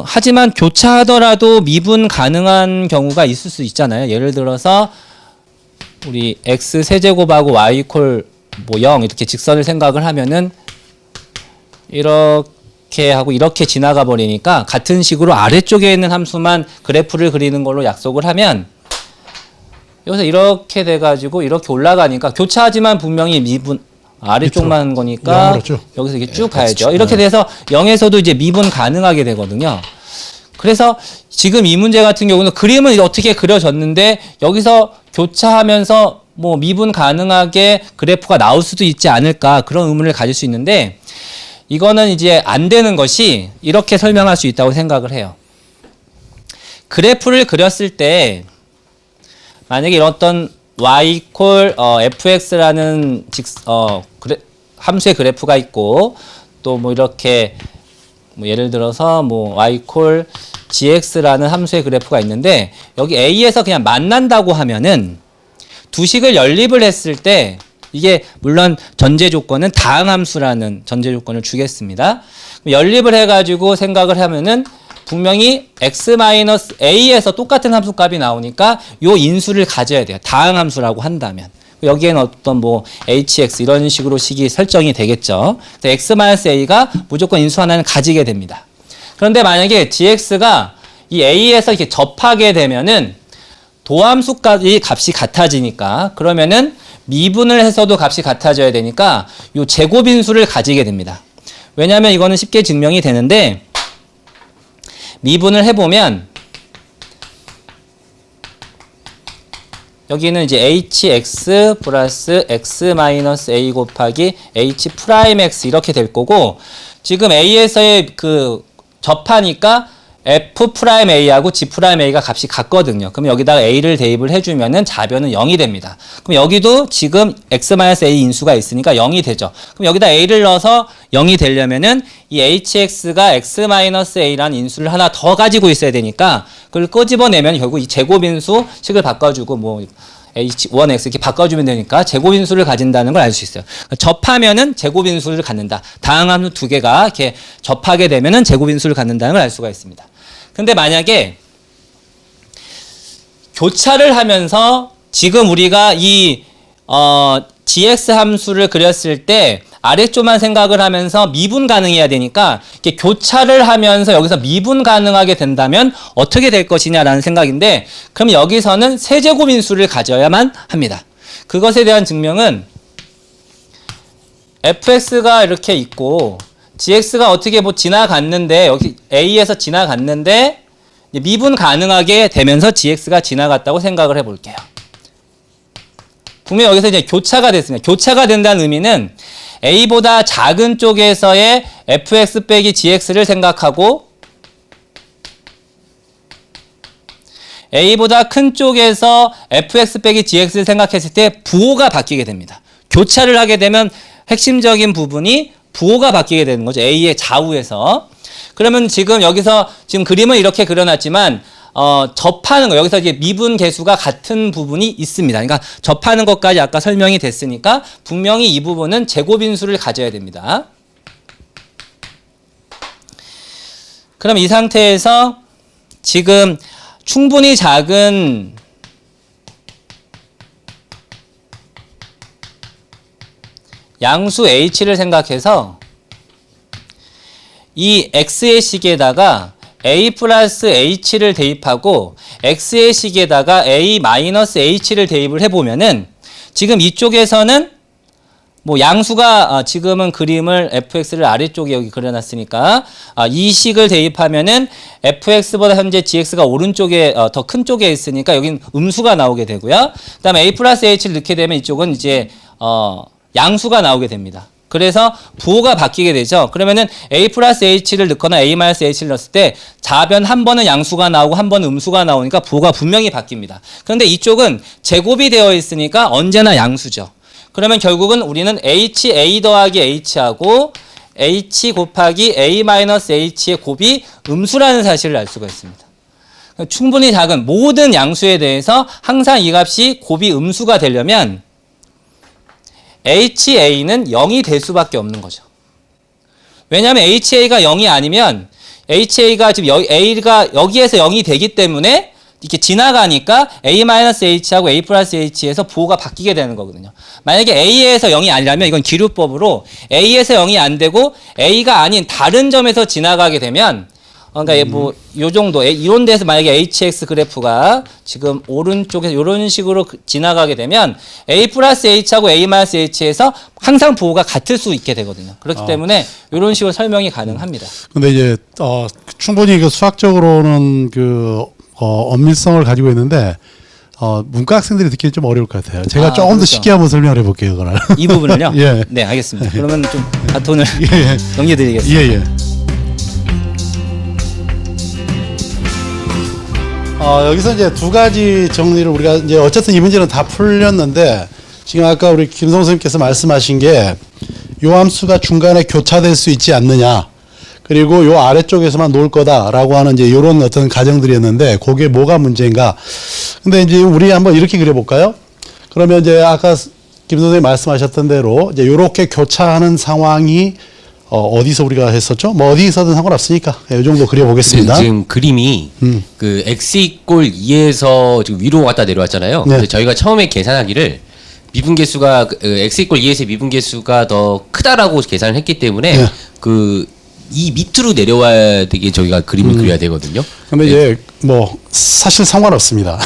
하지만 교차하더라도 미분 가능한 경우가 있을 수 있잖아요. 예를 들어서 우리 x 세제곱하고 y 이퀄 뭐 0 이렇게 직선을 생각을 하면은 이렇게 하고 이렇게 지나가 버리니까 같은 식으로 아래쪽에 있는 함수만 그래프를 그리는 걸로 약속을 하면 여기서 이렇게 돼가지고 이렇게 올라가니까 교차하지만 분명히 미분 아래쪽만 한 거니까 여기서 이렇게 쭉 가야죠. 이렇게 돼서 0에서도 이제 미분 가능하게 되거든요. 그래서 지금 이 문제 같은 경우는 그림은 어떻게 그려졌는데 여기서 교차하면서 뭐 미분 가능하게 그래프가 나올 수도 있지 않을까 그런 의문을 가질 수 있는데 이거는 이제 안 되는 것이 이렇게 설명할 수 있다고 생각을 해요. 그래프를 그렸을 때 만약에 이런 어떤 y 이퀄 fx라는 함수의 그래프가 있고 또 뭐 이렇게 뭐 예를 들어서 뭐 y 이퀄 gx라는 함수의 그래프가 있는데 여기 a에서 그냥 만난다고 하면은 두 식을 연립을 했을 때 이게 물론 전제 조건은 다항함수라는 전제 조건을 주겠습니다. 연립을 해가지고 생각을 하면은 분명히 x-a에서 똑같은 함수값이 나오니까 요 인수를 가져야 돼요. 다항함수라고 한다면. 여기에는 어떤 뭐 hx 이런 식으로 식이 설정이 되겠죠. x-a가 무조건 인수 하나는 가지게 됩니다. 그런데 만약에 gx가 이 a에서 이렇게 접하게 되면은 도함수까지 값이 같아지니까 그러면은 미분을 해서도 값이 같아져야 되니까 요 제곱인수를 가지게 됩니다. 왜냐하면 이거는 쉽게 증명이 되는데 미분을 해보면 여기는 이제 hx 플러스 x-a 곱하기 h 프라임 x 이렇게 될 거고 지금 a에서의 그 접하니까 f 프라임 a하고 g 프라임 a가 값이 같거든요. 그럼 여기다가 a를 대입을 해주면은 좌변은 0이 됩니다. 그럼 여기도 지금 x-a 인수가 있으니까 0이 되죠. 그럼 여기다 a를 넣어서 0이 되려면은 이 hx가 x-a라는 인수를 하나 더 가지고 있어야 되니까 그걸 끄집어내면 결국 이 제곱인수 식을 바꿔주고 뭐 h1x 이렇게 바꿔주면 되니까 제곱인수를 가진다는 걸 알 수 있어요. 접하면은 제곱인수를 갖는다. 다항함수 두 개가 이렇게 접하게 되면은 제곱인수를 갖는다는 걸 알 수가 있습니다. 근데 만약에 교차를 하면서 지금 우리가 이 gx 함수를 그렸을 때 아래쪽만 생각을 하면서 미분 가능해야 되니까 이렇게 교차를 하면서 여기서 미분 가능하게 된다면 어떻게 될 것이냐라는 생각인데 그럼 여기서는 세제곱인수를 가져야만 합니다. 그것에 대한 증명은 fx가 이렇게 있고 gx가 어떻게 뭐 지나갔는데 여기 a에서 지나갔는데 이제 미분 가능하게 되면서 gx가 지나갔다고 생각을 해볼게요. 분명히 여기서 이제 교차가 됐습니다. 교차가 된다는 의미는 a보다 작은 쪽에서의 fx 빼기 gx를 생각하고 a보다 큰 쪽에서 fx 빼기 gx를 생각했을 때 부호가 바뀌게 됩니다. 교차를 하게 되면 핵심적인 부분이 부호가 바뀌게 되는 거죠. a의 좌우에서. 그러면 지금 여기서 지금 그림을 이렇게 그려놨지만 접하는 거 여기서 이제 미분 계수가 같은 부분이 있습니다. 그러니까 접하는 것까지 아까 설명이 됐으니까 분명히 이 부분은 제곱인수를 가져야 됩니다. 그럼 이 상태에서 지금 충분히 작은 양수 h를 생각해서 이 x의 식에다가 a 플러스 h를 대입하고 x의 식에다가 a 마이너스 h를 대입을 해보면은 지금 이쪽에서는 뭐 양수가 지금은 그림을 fx를 아래쪽에 여기 그려놨으니까 이 식을 대입하면은 fx보다 현재 gx가 오른쪽에 더 큰 쪽에 있으니까 여긴 음수가 나오게 되고요. 그다음에 a 플러스 h를 넣게 되면 이쪽은 이제 양수가 나오게 됩니다. 그래서 부호가 바뀌게 되죠. 그러면은 a 플러스 h를 넣거나 a 마이너스 h를 넣었을 때 좌변 한 번은 양수가 나오고 한 번은 음수가 나오니까 부호가 분명히 바뀝니다. 그런데 이쪽은 제곱이 되어 있으니까 언제나 양수죠. 그러면 결국은 우리는 a 더하기 h하고 h 곱하기 a 마이너스 h의 곱이 음수라는 사실을 알 수가 있습니다. 충분히 작은 모든 양수에 대해서 항상 이 값이 곱이 음수가 되려면 ha는 0이 될 수밖에 없는 거죠. 왜냐하면 ha가 0이 아니면 ha가 지금 a가 여기에서 0이 되기 때문에 이렇게 지나가니까 a-h하고 a 플러스 h에서 부호가 바뀌게 되는 거거든요. 만약에 a에서 0이 아니라면 이건 기류법으로 a에서 0이 안 되고 a가 아닌 다른 점에서 지나가게 되면 그러니까 뭐 요 정도 이런 데서 만약에 hx 그래프가 지금 오른쪽에서 이런 식으로 지나가게 되면 a 플러스 h하고 a 마이너스 h에서 항상 부호가 같을 수 있게 되거든요. 그렇기 때문에 이런 식으로 설명이 가능합니다. 근데 이제 충분히 그 수학적으로는 그 엄밀성을 가지고 있는데 문과 학생들이 듣기는 좀 어려울 것 같아요. 제가 조금 더 그렇죠. 쉽게 한번 설명을 해볼게요, 그걸. 이 부분을요? 예. 네, 알겠습니다. 그러면 좀 바톤을 예. 넘겨드리겠습니다. 예. 여기서 이제 두 가지 정리를 우리가 이제 어쨌든 이 문제는 다 풀렸는데 지금 아까 우리 김성 선생님께서 말씀하신 게 요 함수가 중간에 교차될 수 있지 않느냐. 그리고 요 아래쪽에서만 놓을 거다라고 하는 이제 요런 어떤 가정들이었는데 그게 뭐가 문제인가. 근데 이제 우리 한번 이렇게 그려볼까요? 그러면 이제 아까 김 선생님 말씀하셨던 대로 이제 요렇게 교차하는 상황이 어디서 우리가 했었죠? 뭐 어디서든 상관없으니까 이 정도 그려보겠습니다. 지금 그림이 그 x 이꼴 2에서 지금 위로 왔다 내려왔잖아요. 네. 근데 저희가 처음에 계산하기를 미분계수가 x 이꼴 2에서 미분계수가 더 크다라고 계산을 했기 때문에 네. 그 이 밑으로 내려와야 되게 저희가 그림을 그려야 되거든요. 근데 이제 뭐 사실 상관없습니다.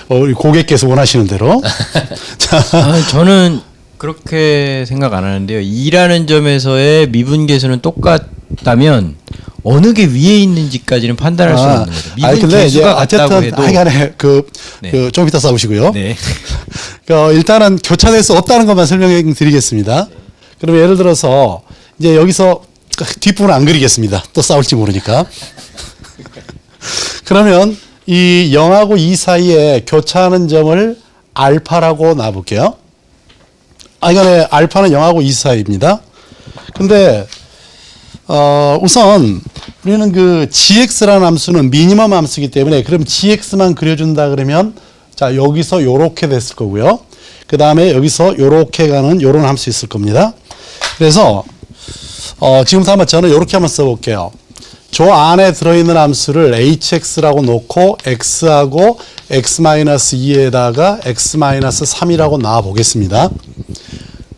우리 고객께서 원하시는 대로. 자, 저는 그렇게 생각 안 하는데요. 2라는 점에서의 미분계수는 똑같다면 어느 게 위에 있는지까지는 판단할 수는 없는 거죠. 아니 근데 이제 미분계수가 같다고 어쨌든 해도 하여간에 네. 좀 이따 싸우시고요. 네. 일단은 교차될 수 없다는 것만 설명해 드리겠습니다. 그러면 예를 들어서 이제 여기서 뒷부분 안 그리겠습니다. 또 싸울지 모르니까. 그러면 이 0하고 2 사이에 교차하는 점을 알파라고 놔볼게요. 이간에 알파는 0하고 2 사이입니다. 근데 우선 우리는 그 gx라는 함수는 미니멈 함수이기 때문에 그럼 gx만 그려준다 그러면 자 여기서 요렇게 됐을 거고요. 그 다음에 여기서 요렇게 가는 요런 함수 있을 겁니다. 그래서 지금부터 한번 저는 요렇게 한번 써볼게요. 저 안에 들어있는 함수를 hx라고 놓고 x하고 x-2에다가 x-3이라고 놔보겠습니다.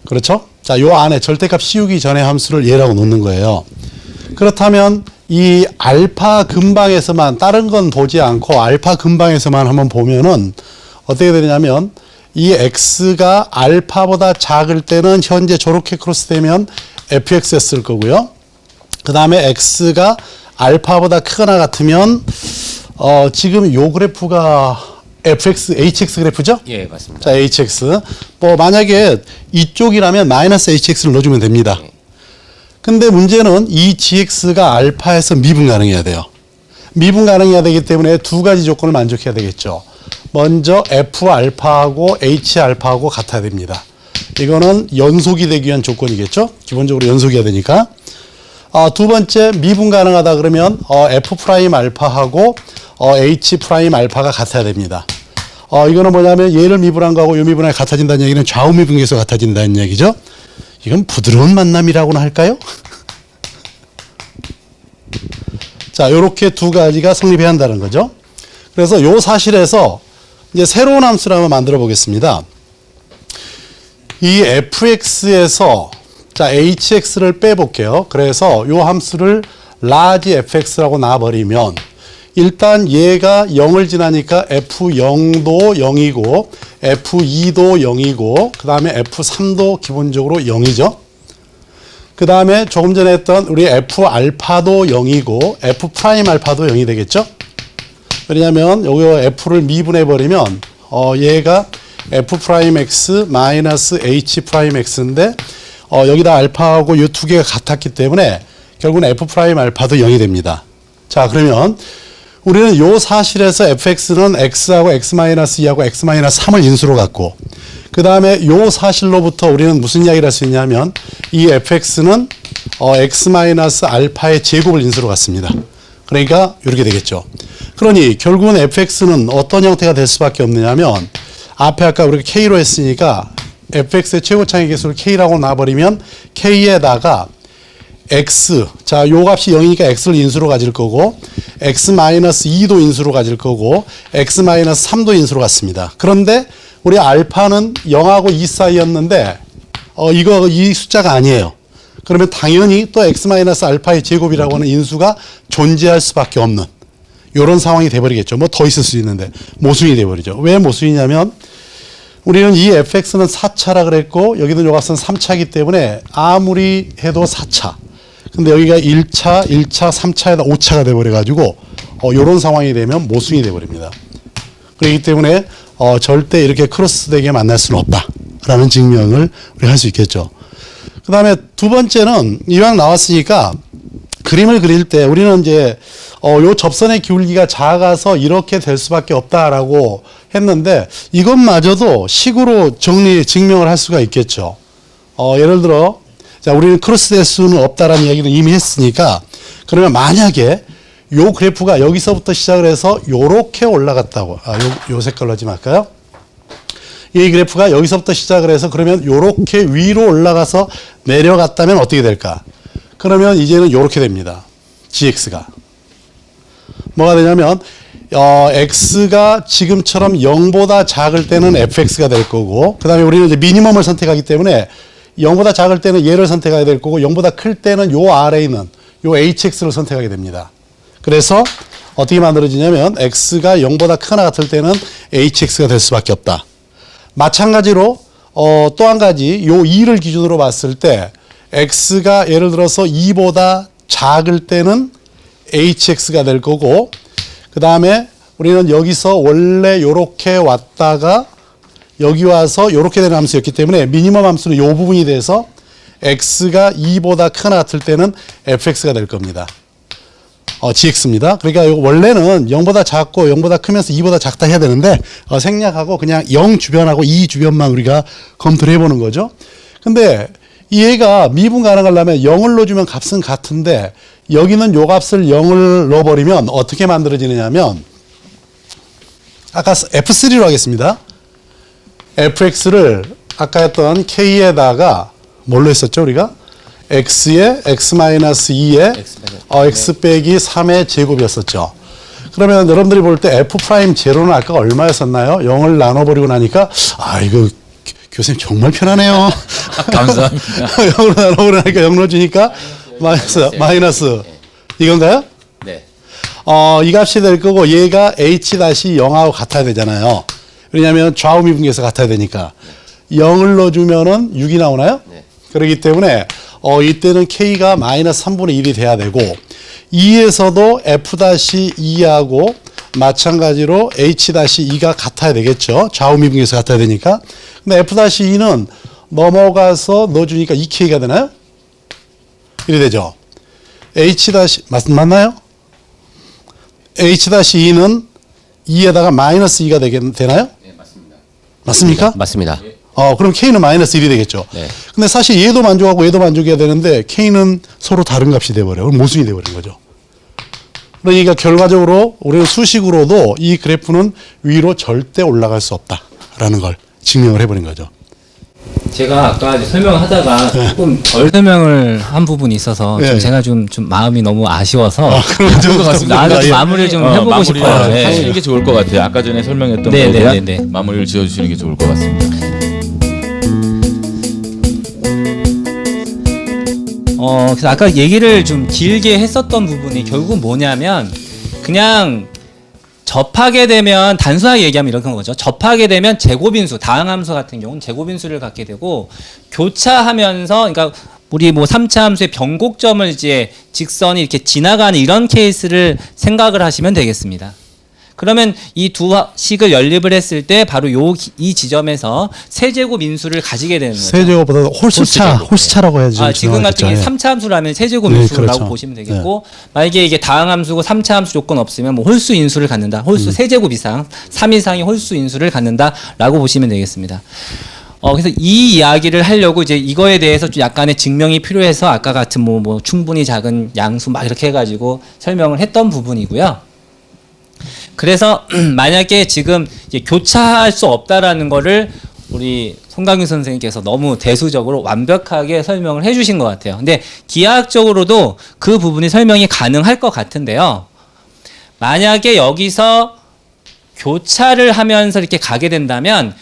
그렇죠? 자, 요 안에 절대값 씌우기 전에 함수를 얘라고 놓는 거예요. 그렇다면 이 알파 근방에서만 다른 건 보지 않고 알파 근방에서만 한번 보면은 어떻게 되냐면 이 x가 알파보다 작을 때는 현재 저렇게 크로스되면 fx였을 거고요. 그 다음에 x가 알파보다 크거나 같으면 지금 요 그래프가 hx 그래프죠? 예, 맞습니다. 자, hx. 뭐 만약에 이쪽이라면 마이너스 hx를 넣어주면 됩니다. 근데 문제는 이 gx가 알파에서 미분 가능해야 돼요. 미분 가능해야 되기 때문에 두 가지 조건을 만족해야 되겠죠. 먼저 f 알파하고 h 알파하고 같아야 됩니다. 이거는 연속이 되기 위한 조건이겠죠. 기본적으로 연속이어야 되니까. 두 번째 미분 가능하다 그러면 f 프라임 알파하고 h 프라임 알파가 같아야 됩니다. 이거는 뭐냐면 얘를 미분한 거하고 요 미분하고 같아진다는 얘기는 좌우 미분계수 같아진다는 얘기죠. 이건 부드러운 만남이라고나 할까요? 자, 요렇게 두 가지가 성립해야 한다는 거죠. 그래서 요 사실에서 이제 새로운 함수를 한번 만들어 보겠습니다. 이 fx에서 자, hx를 빼볼게요. 그래서 요 함수를 large fx라고 놔버리면 일단 얘가 0을 지나니까 f0도 0이고 f2도 0이고 그 다음에 f3도 기본적으로 0이죠. 그 다음에 조금 전에 했던 우리 f 알파도 0이고 f 프라임 알파도 0이 되겠죠. 왜냐하면 여기 f를 미분해버리면 얘가 f 프라임 x 마이너스 h 프라임 x인데 여기다 알파하고 이 두 개가 같았기 때문에 결국은 f 프라임 알파도 0이 됩니다. 자, 그러면 우리는 요 사실에서 fx는 x하고 x-2하고 x-3을 인수로 갖고 그 다음에 요 사실로부터 우리는 무슨 이야기를 할 수 있냐면 이 fx는 x-알파의 제곱을 인수로 갖습니다. 그러니까 이렇게 되겠죠. 그러니 결국은 fx는 어떤 형태가 될 수밖에 없느냐면 앞에 아까 우리가 k로 했으니까 fx의 최고차의 개수를 k라고 놔버리면 k에다가 x, 자, 요 값이 0이니까 x를 인수로 가질 거고 x-2도 인수로 가질 거고 x-3도 인수로 갔습니다. 그런데 우리 알파는 0하고 2 사이였는데 이 숫자가 아니에요. 그러면 당연히 또 x-알파의 제곱이라고 하는 인수가 존재할 수밖에 없는 이런 상황이 돼버리겠죠. 뭐 더 있을 수 있는데 모순이 돼버리죠. 왜 모순이냐면 우리는 이 fx는 4차라 그랬고 여기는 요 값은 3차이기 때문에 아무리 해도 4차. 근데 여기가 1차, 3차에다 5차가 돼버려가지고 요런 상황이 되면 모순이 돼버립니다. 그렇기 때문에 절대 이렇게 크로스되게 만날 수는 없다라는 증명을 우리가 할 수 있겠죠. 그 다음에 두 번째는 이왕 나왔으니까 그림을 그릴 때 우리는 이제 요 접선의 기울기가 작아서 이렇게 될 수밖에 없다라고 했는데 이것마저도 식으로 증명을 할 수가 있겠죠. 예를 들어 자, 우리는 크로스될 수는 없다라는 얘기를 이미 했으니까 그러면 만약에 요 그래프가 여기서부터 시작을 해서 요렇게 올라갔다고 요 색깔로 하지 말까요? 이 그래프가 여기서부터 시작을 해서 그러면 요렇게 위로 올라가서 내려갔다면 어떻게 될까? 그러면 이제는 요렇게 됩니다. gx가 뭐가 되냐면 x가 지금처럼 0보다 작을 때는 fx가 될 거고 그 다음에 우리는 이제 미니멈을 선택하기 때문에 0보다 작을 때는 얘를 선택해야 될 거고 0보다 클 때는 요 아래에 있는 요 hx를 선택하게 됩니다. 그래서 어떻게 만들어지냐면 x가 0보다 크거나 같을 때는 hx가 될 수밖에 없다. 마찬가지로 또 한 가지 요 2를 기준으로 봤을 때 x가 예를 들어서 2보다 작을 때는 hx가 될 거고 그 다음에 우리는 여기서 원래 요렇게 왔다가 여기 와서 요렇게 되는 함수였기 때문에 미니멈 함수는 요 부분이 돼서 x가 2보다 크거나 같을 때는 fx가 될 겁니다. gx입니다. 그러니까 원래는 0보다 작고 0보다 크면서 2보다 작다 해야 되는데 생략하고 그냥 0 주변하고 2 주변만 우리가 검토를 해보는 거죠. 근데 얘가 미분 가능하려면 0을 넣어주면 값은 같은데 여기는 요 값을 0을 넣어버리면 어떻게 만들어지느냐면 아까 f3로 하겠습니다. fx를 아까 했던 k에다가 뭘로 했었죠 우리가? x에 x-2에 x 빼기 3의 제곱이었었죠. 그러면 여러분들이 볼 때 f 프라임 제로는 아까 얼마였었나요? 0을 나눠버리고 나니까 이거 교수님 정말 편하네요. 감사합니다. 0으로 나눠버리니까 0 넣어주니까 마이너스 이건가요? 네. 이 값이 될 거고 얘가 h-0하고 같아야 되잖아요. 왜냐하면 좌우 미분계에서 같아야 되니까 0을 넣어주면은 6이 나오나요? 그렇기 때문에 이때는 K가 마이너스 3분의 1이 돼야 되고 2에서도 F-2하고 마찬가지로 H-2가 같아야 되겠죠. 좌우 미분계에서 같아야 되니까. 근데 F-2는 넘어가서 넣어주니까 2K가 되나요? 이래 되죠. 맞나요? H-2는 2에다가 마이너스 2가 되나요? 네, 맞습니다. 맞습니까? 맞습니다. 그럼 K는 마이너스 1이 되겠죠. 네. 근데 사실 얘도 만족하고 얘도 만족해야 되는데 K는 서로 다른 값이 돼버려요. 그럼 모순이 돼버린 거죠. 그러니까 결과적으로 우리는 수식으로도 이 그래프는 위로 절대 올라갈 수 없다라는 걸 증명을 해버린 거죠. 제가 아까 이제 설명을 하다가 조금 덜 설명을 한 부분이 있어서 좀 네. 제가 좀 마음이 너무 아쉬워서 그런 것 같습니다. 나도 좀 마무리를 좀 해보고 마무리를 싶어요. 네. 하시는 게 좋을 것 같아요. 아까 전에 설명했던 네, 거에 네, 대한 네, 네. 마무리를 지어주시는 게 좋을 것 같습니다. 그래서 아까 얘기를 좀 길게 했었던 부분이 결국 뭐냐면 그냥 접하게 되면 단순하게 얘기하면 이런 거죠. 접하게 되면 제곱인수, 다항함수 같은 경우는 제곱인수를 갖게 되고 교차하면서 그러니까 우리 뭐 3차 함수의 변곡점을 이제 직선이 이렇게 지나가는 이런 케이스를 생각을 하시면 되겠습니다. 그러면 이 두 식을 연립을 했을 때 바로 이 지점에서 세제곱 인수를 가지게 되는 거죠. 세제곱보다 홀수차라고 해야죠. 지금 같은 경우에 3차 함수라면 세제곱 네, 인수라고 그렇죠. 보시면 되겠고 만약에 이게 다항 함수고 3차 함수 조건 없으면 뭐 홀수 인수를 갖는다. 홀수 세제곱 이상, 3 이상의 홀수 인수를 갖는다라고 보시면 되겠습니다. 그래서 이 이야기를 하려고 이제 이거에 대해서 좀 약간의 증명이 필요해서 아까 같은 뭐 충분히 작은 양수 막 이렇게 해가지고 설명을 했던 부분이고요. 그래서 만약에 지금 이제 교차할 수 없다라는 거를 우리 송강규 선생님께서 너무 대수적으로 완벽하게 설명을 해주신 것 같아요. 근데 기하학적으로도 그 부분이 설명이 가능할 것 같은데요. 만약에 여기서 교차를 하면서 이렇게 가게 된다면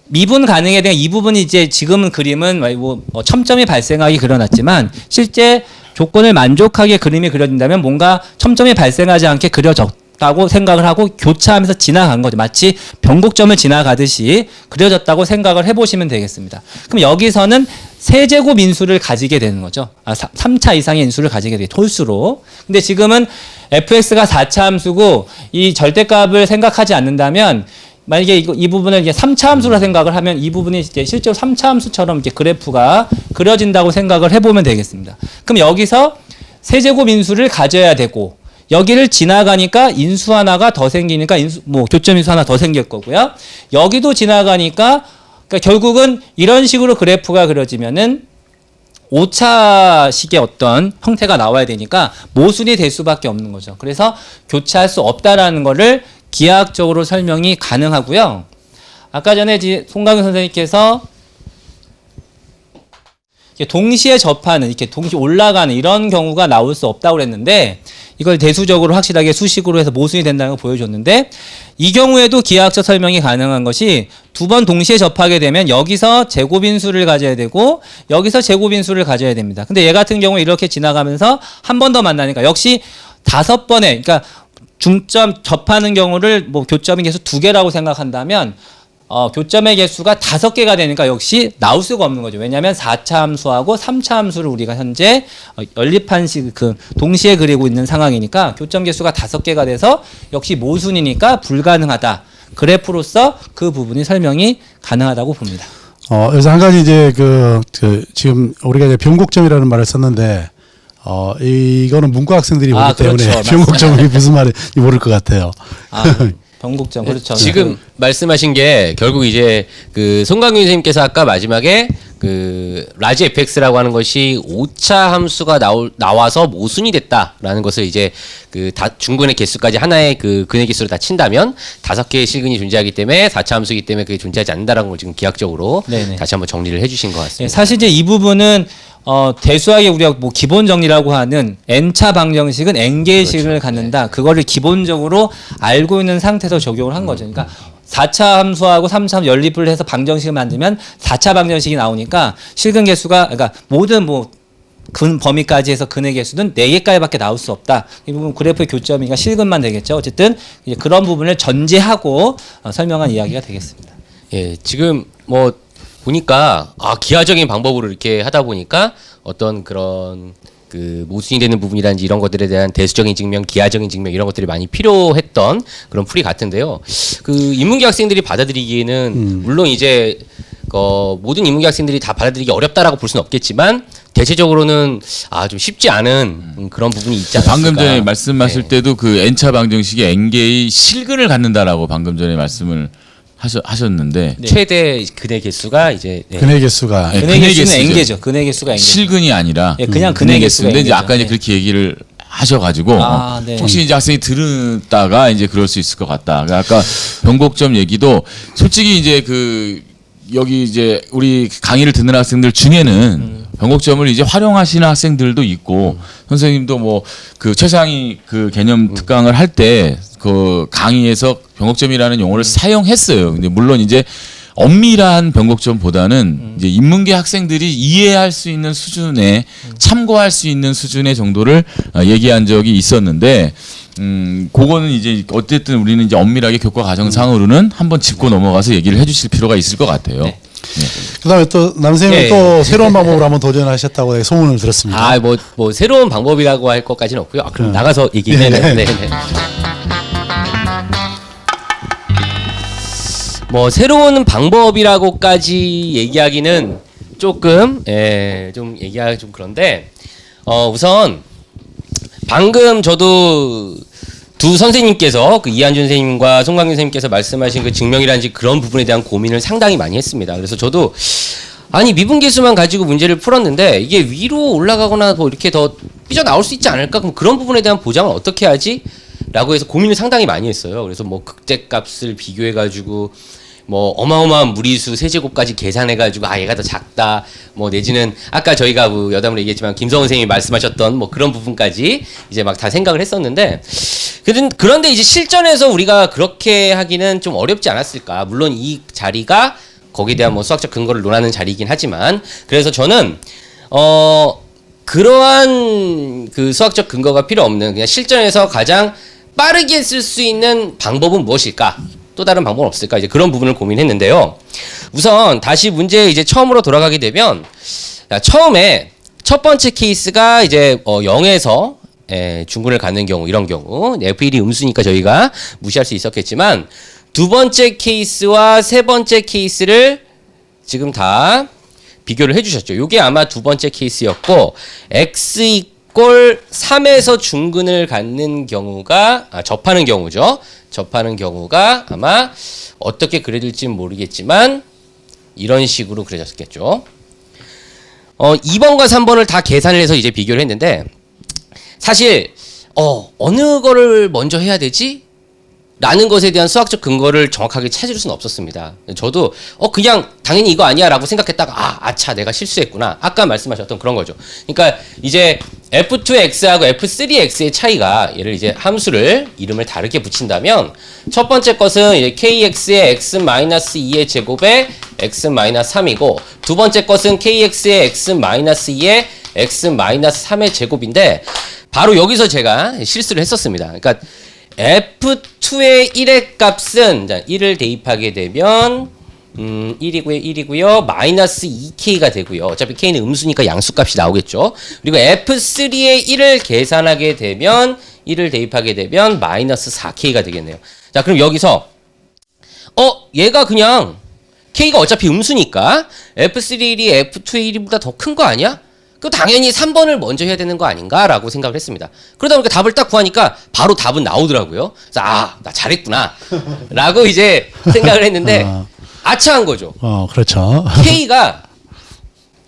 미분 가능에 대한 이 부분이 이제 지금 그림은 뭐 첨점이 발생하기 그려놨지만 실제 조건을 만족하게 그림이 그려진다면 뭔가 첨점이 발생하지 않게 그려졌다고 생각을 하고 교차하면서 지나간 거죠. 마치 변곡점을 지나가듯이 그려졌다고 생각을 해보시면 되겠습니다. 그럼 여기서는 세제곱 인수를 가지게 되는 거죠. 3차 이상의 인수를 가지게 되죠. 홀수로. 근데 지금은 fx가 4차 함수고 이 절대값을 생각하지 않는다면 만약에 이 부분을 이제 3차 함수로 생각을 하면 이 부분이 이제 실제로 3차 함수처럼 이렇게 그래프가 그려진다고 생각을 해보면 되겠습니다. 그럼 여기서 세제곱 인수를 가져야 되고 여기를 지나가니까 인수 하나가 더 생기니까 교점 인수 하나 더 생길 거고요. 여기도 지나가니까 그러니까 결국은 이런 식으로 그래프가 그려지면은 5차식의 어떤 형태가 나와야 되니까 모순이 될 수밖에 없는 거죠. 그래서 교차할 수 없다라는 거를 기하학적으로 설명이 가능하고요. 아까 전에 송강규 선생님께서 동시에 접하는 이렇게 동시에 올라가는 이런 경우가 나올 수 없다고 그랬는데 이걸 대수적으로 확실하게 수식으로 해서 모순이 된다는 걸 보여줬는데 이 경우에도 기하학적 설명이 가능한 것이 두 번 동시에 접하게 되면 여기서 제곱인수를 가져야 되고 여기서 제곱인수를 가져야 됩니다. 근데 얘 같은 경우 이렇게 지나가면서 한 번 더 만나니까 역시 5번에 그러니까 중점 접하는 경우를 뭐 교점의 개수 2개라고 생각한다면 교점의 개수가 5개가 되니까 역시 나올 수가 없는 거죠. 왜냐하면 4차 함수하고 3차 함수를 우리가 현재 연립한 식 동시에 그리고 있는 상황이니까 교점 개수가 5개가 돼서 역시 모순이니까 불가능하다. 그래프로서 그 부분이 설명이 가능하다고 봅니다. 그래서 한 가지 이제 지금 우리가 이제 변곡점이라는 말을 썼는데 이거는 문과 학생들이 보기 때문에 그렇죠. 변곡점이 무슨 말인지 모를 것 같아요. 변곡점 그렇죠. 지금 말씀하신 게 결국 이제 그 송강규 선생님께서 아까 마지막에 그 라지 fx라고 하는 것이 5차 함수가 나와서 모순이 됐다라는 것을 이제 그 중근의 개수까지 하나의 그 근의 개수로 다 친다면 5개의 실근이 존재하기 때문에 4차 함수이기 때문에 그게 존재하지 않는다라는 걸 지금 기하학적으로 네네. 다시 한번 정리를 해주신 것 같습니다. 네, 사실 이제 이 부분은 대수학의 우리가 뭐 기본 정리라고 하는 n차 방정식은 n개의 식을 갖는다. 그거를 기본적으로 알고 있는 상태에서 적용을 한 거죠. 그러니까 4차 함수하고 3차 함수 연립을 해서 방정식을 만들면 4차 방정식이 나오니까 실근 개수가 그러니까 모든 뭐 범위까지 해서 근의 개수는 4개까지밖에 나올 수 없다. 이 부분 그래프의 교점이가 실근만 되겠죠. 어쨌든 이제 그런 부분을 전제하고 설명한 이야기가 되겠습니다. 예, 지금 뭐 보니까 기하적인 방법으로 이렇게 하다 보니까 어떤 그런 그 모순이 되는 부분이라든지 이런 것들에 대한 대수적인 증명, 기하적인 증명 이런 것들이 많이 필요했던 그런 풀이 같은데요. 그 인문계 학생들이 받아들이기에는 물론 이제 모든 인문계 학생들이 다 받아들이기 어렵다라고 볼 수는 없겠지만 대체적으로는 좀 쉽지 않은 그런 부분이 있지 않습니까? 방금 전에 말씀하실 때도 그 N차 방정식이 N개의 실근을 갖는다라고 방금 전에 말씀을 하셨는데 최대 근의 개수가 이제 근의 개수가 네, 근의 개수는 개수죠. N개죠. 근의 개수가 N개. 실근이 아니라 예, 그냥 근의 개수가 개수인데 이제 N개죠. 아까 이제 네. 그렇게 얘기를 하셔가지고 네. 혹시 이제 학생이 들었다가 이제 그럴 수 있을 것 같다. 그러니까 아까 변곡점 얘기도 솔직히 이제 그 여기 이제 우리 강의를 듣는 학생들 중에는 변곡점을 이제 활용하시는 학생들도 있고 선생님도 뭐 그 최상위 그 개념 특강을 할 때 그 강의에서 변곡점이라는 용어를 사용했어요. 근데 물론 이제 엄밀한 변곡점보다는 이제 인문계 학생들이 이해할 수 있는 수준의 참고할 수 있는 수준의 정도를 얘기한 적이 있었는데 그거는 이제 어쨌든 우리는 이제 엄밀하게 교과 과정상으로는 한번 짚고 넘어가서 얘기를 해주실 필요가 있을 것 같아요. 네. 그다음에 또 남생은 예, 또 새로운 방법으로 한번 도전하셨다고 내가 소문을 들었습니다. 뭐 새로운 방법이라고 할 것까지는 없고요. 그럼 나가서 얘기해. 네. 뭐 새로운 방법이라고까지 얘기하기는 조금 좀 얘기하기 좀 그런데 우선 방금 저도 두 선생님께서 그 이한준 선생님과 송광규 선생님께서 말씀하신 그 증명이라든지 그런 부분에 대한 고민을 상당히 많이 했습니다. 그래서 저도 아니 미분계수만 가지고 문제를 풀었는데 이게 위로 올라가거나 뭐 이렇게 더 삐져나올 수 있지 않을까? 그럼 그런 부분에 대한 보장을 어떻게 하지? 라고 해서 고민을 상당히 많이 했어요. 그래서 뭐 극제값을 비교해가지고 뭐 어마어마한 무리수 세제곱까지 계산해가지고 얘가 더 작다 뭐 내지는 아까 저희가 그 여담으로 얘기했지만 김성훈 선생님이 말씀하셨던 뭐 그런 부분까지 이제 막 다 생각을 했었는데 그런데 이제 실전에서 우리가 그렇게 하기는 좀 어렵지 않았을까. 물론 이 자리가 거기에 대한 뭐 수학적 근거를 논하는 자리이긴 하지만 그래서 저는 그러한 그 수학적 근거가 필요 없는 그냥 실전에서 가장 빠르게 쓸 수 있는 방법은 무엇일까? 또 다른 방법은 없을까? 이제 그런 부분을 고민했는데요. 우선 다시 문제 이제 처음으로 돌아가게 되면 처음에 첫 번째 케이스가 이제 0에서 중근을 갖는 경우 이런 경우 F1이 음수니까 저희가 무시할 수 있었겠지만 두 번째 케이스와 세 번째 케이스를 지금 다 비교를 해주셨죠. 이게 아마 두 번째 케이스였고 x 이꼴 3에서 중근을 갖는 경우가 접하는 경우죠. 접하는 경우가 아마 어떻게 그려질지는 모르겠지만 이런 식으로 그려졌겠죠. 2번과 3번을 다 계산을 해서 이제 비교를 했는데 사실 어느 거를 먼저 해야 되지? 라는 것에 대한 수학적 근거를 정확하게 찾을 수는 없었습니다. 저도 그냥 당연히 이거 아니야 라고 생각했다가 아차 내가 실수했구나. 아까 말씀하셨던 그런 거죠. 그러니까 이제 F2X하고 F3X의 차이가 얘를 이제 함수를 이름을 다르게 붙인다면 첫 번째 것은 이제 KX의 X-2의 제곱에 X-3이고 두 번째 것은 KX의 X-2의 X-3의 제곱인데 바로 여기서 제가 실수를 했었습니다. 그러니까 F2의 1의 값은 1을 대입하게 되면 1이고요. 마이너스 2K가 되고요. 어차피 K는 음수니까 양수값이 나오겠죠. 그리고 F3의 1을 계산하게 되면 1을 대입하게 되면 마이너스 4K가 되겠네요. 자, 그럼 여기서 얘가 그냥 K가 어차피 음수니까 F3의 1이 F2의 1보다 더 큰 거 아니야? 그 당연히 3번을 먼저 해야 되는 거 아닌가라고 생각을 했습니다. 그러다 보니까 답을 딱 구하니까 바로 답은 나오더라고요. 그래서 나 잘했구나 라고 이제 생각을 했는데 아차한 거죠. 그렇죠. K가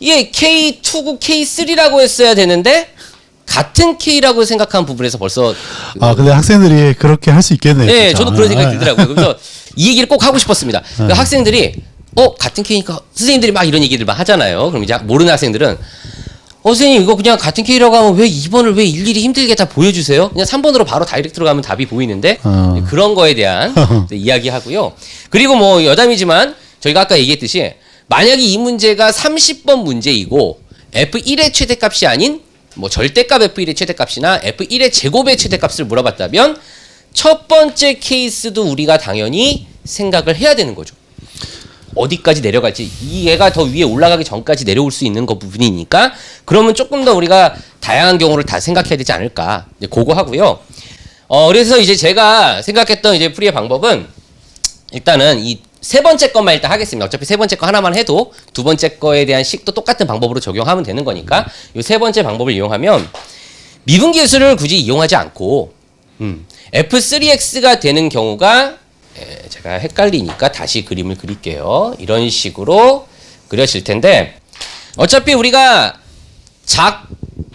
이게 K2고 K3라고 했어야 되는데 같은 K라고 생각한 부분에서 벌써 근데 학생들이 그렇게 할 수 있겠네요. 네, 진짜. 저도 그런 생각이 들더라고요. 그래서 이 얘기를 꼭 하고 싶었습니다. 그러니까 학생들이 같은 K니까 선생님들이 막 이런 얘기를 막 하잖아요. 그럼 이제 모르는 학생들은 선생님 이거 그냥 같은 K라고 하면 왜 2번을 왜 일일이 힘들게 다 보여주세요? 그냥 3번으로 바로 다이렉트로 가면 답이 보이는데 그런 거에 대한 이야기하고요. 그리고 뭐 여담이지만 저희가 아까 얘기했듯이 만약에 이 문제가 30번 문제이고 F1의 최대값이 아닌 뭐 절대값 F1의 최대값이나 F1의 제곱의 최대값을 물어봤다면 첫 번째 케이스도 우리가 당연히 생각을 해야 되는 거죠. 어디까지 내려갈지, 이 얘가 더 위에 올라가기 전까지 내려올 수 있는 거 부분이니까 그러면 조금 더 우리가 다양한 경우를 다 생각해야 되지 않을까, 이제 그거 하고요. 그래서 이제 제가 생각했던 이제 풀이의 방법은 일단은 이 세 번째 것만 일단 하겠습니다. 어차피 세 번째 거 하나만 해도 두 번째 거에 대한 식도 똑같은 방법으로 적용하면 되는 거니까 이 세 번째 방법을 이용하면 미분계수를 굳이 이용하지 않고 F3X가 되는 경우가 제가 헷갈리니까 다시 그림을 그릴게요. 이런 식으로 그려질 텐데 어차피 우리가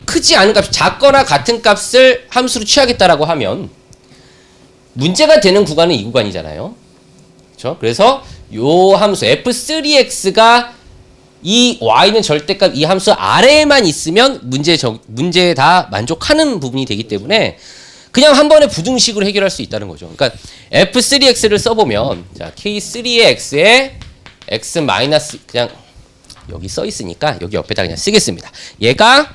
크지 않은 값, 작거나 같은 값을 함수로 취하겠다라고 하면 문제가 되는 구간은 이 구간이잖아요. 그렇죠? 그래서 요 함수 F3X가 이 y는 절대값 이 함수 아래에만 있으면 문제에 다 만족하는 부분이 되기 때문에 그냥 한 번에 부등식으로 해결할 수 있다는 거죠. 그러니까 F3X를 써보면 자 K3의 X에 X 마이너스 그냥 여기 써 있으니까 여기 옆에다 그냥 쓰겠습니다. 얘가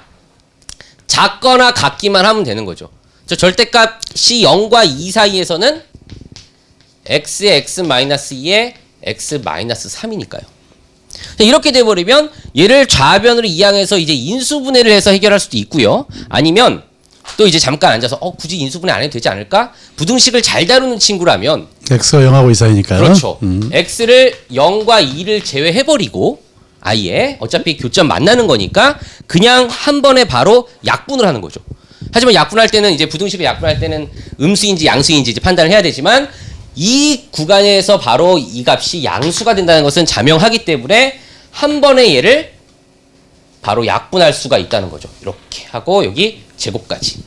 작거나 같기만 하면 되는 거죠. 저 절대값이 0과 2 사이에서는 x의 x 마이너스 2에 x 마이너스 3이니까요. 이렇게 돼버리면 얘를 좌변으로 이항해서 이제 인수분해를 해서 해결할 수도 있고요. 아니면 또 이제 잠깐 앉아서 굳이 인수분해 안 해도 되지 않을까? 부등식을 잘 다루는 친구라면 x가 0하고 2 사이니까요. 그렇죠. x를 0과 2를 제외해버리고 아예 어차피 교점 만나는 거니까 그냥 한 번에 바로 약분을 하는 거죠. 하지만 약분할 때는 이제 부등식을 약분할 때는 음수인지 양수인지 이제 판단을 해야 되지만 이 구간에서 바로 이 값이 양수가 된다는 것은 자명하기 때문에 한 번에 얘를 바로 약분할 수가 있다는 거죠. 이렇게 하고 여기 제곱까지.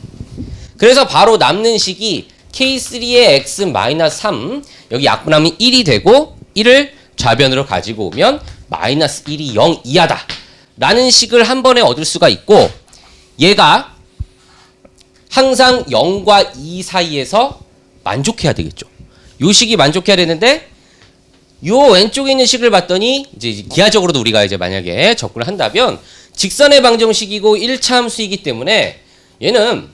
그래서 바로 남는 식이 K3의 x-3 여기 약분하면 1이 되고 1을 좌변으로 가지고 오면 마이너스 1이 0 이하다 라는 식을 한 번에 얻을 수가 있고 얘가 항상 0과 2 사이에서 만족해야 되겠죠. 요 식이 만족해야 되는데 요 왼쪽에 있는 식을 봤더니 이제 기하적으로도 우리가 이제 만약에 접근을 한다면 직선의 방정식이고 1차 함수이기 때문에 얘는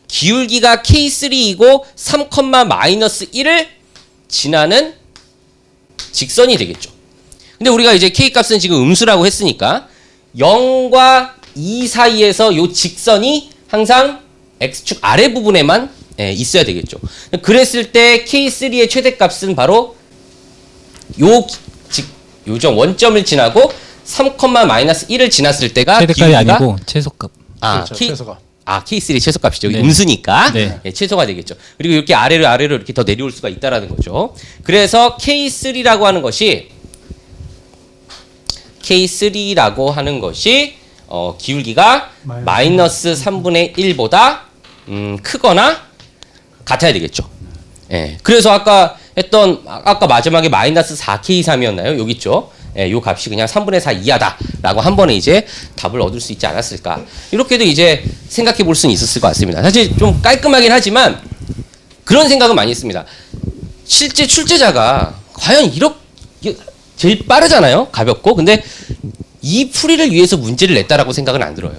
기울기가 K3이고 3, 마이너스 1을 지나는 직선이 되겠죠. 근데 우리가 이제 K 값은 지금 음수라고 했으니까 0과 2 사이에서 요 직선이 항상 X축 아래 부분에만 있어야 되겠죠. 그랬을 때 K3의 최대값은 바로 요점 원점을 지나고 3, 마이너스 1을 지났을 때가 최대값이 아니고 최소값. 그렇죠, 최소가. K3의 최소값이죠. 네. 음수니까 네. 최소가 되겠죠. 그리고 이렇게 아래로 이렇게 더 내려올 수가 있다라는 거죠. 그래서 K3라고 하는 것이 기울기가 마이너스 3분의 1보다 크거나 같아야 되겠죠. 예. 그래서 아까 마지막에 마이너스 4K3이었나요? 여기 있죠. 예, 요 값이 그냥 3분의 4 이하다라고 한 번에 이제 답을 얻을 수 있지 않았을까. 이렇게도 이제 생각해 볼 수는 있었을 것 같습니다. 사실 좀 깔끔하긴 하지만 그런 생각은 많이 했습니다. 실제 출제자가 과연 이렇게 제일 빠르잖아요. 가볍고. 근데 이 풀이를 위해서 문제를 냈다라고 생각은 안 들어요.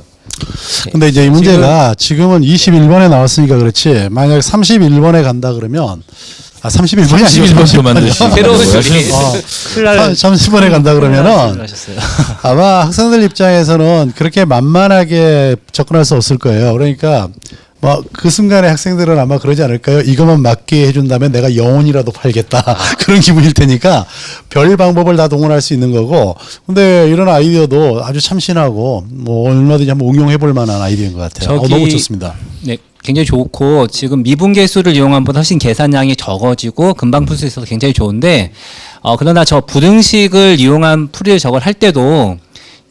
근데 이제 이 문제가 지금은 21번에 나왔으니까 그렇지 만약 31번에 간다 그러면 31번이 아니고 31번으로 만드시는 새로운 거예요? 소리. 30번에 간다 그러면은 하셨어요. 아마 학생들 입장에서는 그렇게 만만하게 접근할 수 없을 거예요. 그러니까 뭐 그 순간에 학생들은 아마 그러지 않을까요? 이것만 맞게 해준다면 내가 영혼이라도 팔겠다 그런 기분일 테니까 별 방법을 다 동원할 수 있는 거고. 근데 이런 아이디어도 아주 참신하고 뭐 얼마든지 한번 응용해볼 만한 아이디어인 것 같아요. 너무 좋습니다. 네, 굉장히 좋고 지금 미분계수를 이용한 보다 훨씬 계산량이 적어지고 금방 풀 수 있어서 굉장히 좋은데 그러나 저 부등식을 이용한 풀이를 저걸 할 때도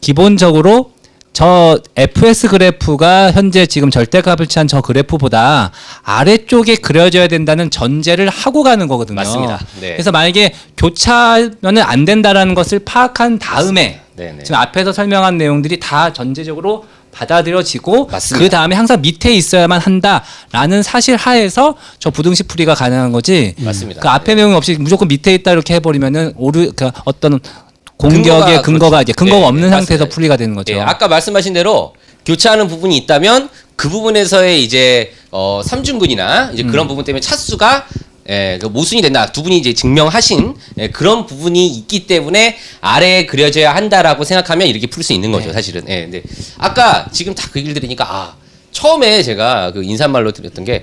기본적으로 저 fs 그래프가 현재 지금 절대값을 취한 저 그래프보다 아래쪽에 그려져야 된다는 전제를 하고 가는 거거든요. 맞습니다. 네. 그래서 만약에 교차면은 안 된다라는 것을 파악한 다음에 네네. 지금 앞에서 설명한 내용들이 다 전제적으로 받아들여지고 맞습니다. 그 다음에 항상 밑에 있어야만 한다라는 사실 하에서 저 부등식 풀이가 가능한 거지. 맞습니다. 그 앞에 내용이 없이 무조건 밑에 있다 이렇게 해버리면은 어떤 공격의 근거가 이제 근거가 네, 없는 네, 상태에서 맞습니다. 풀이가 되는 거죠. 예, 아까 말씀하신 대로 교차하는 부분이 있다면 그 부분에서의 이제 삼중근이나 이제 그런 부분 때문에 차수가 그 모순이 된다. 두 분이 이제 증명하신 그런 부분이 있기 때문에 아래에 그려져야 한다라고 생각하면 이렇게 풀 수 있는 거죠, 사실은. 근데 아까 지금 다 그 얘기를 들으니까 처음에 제가 그 인사말로 드렸던 게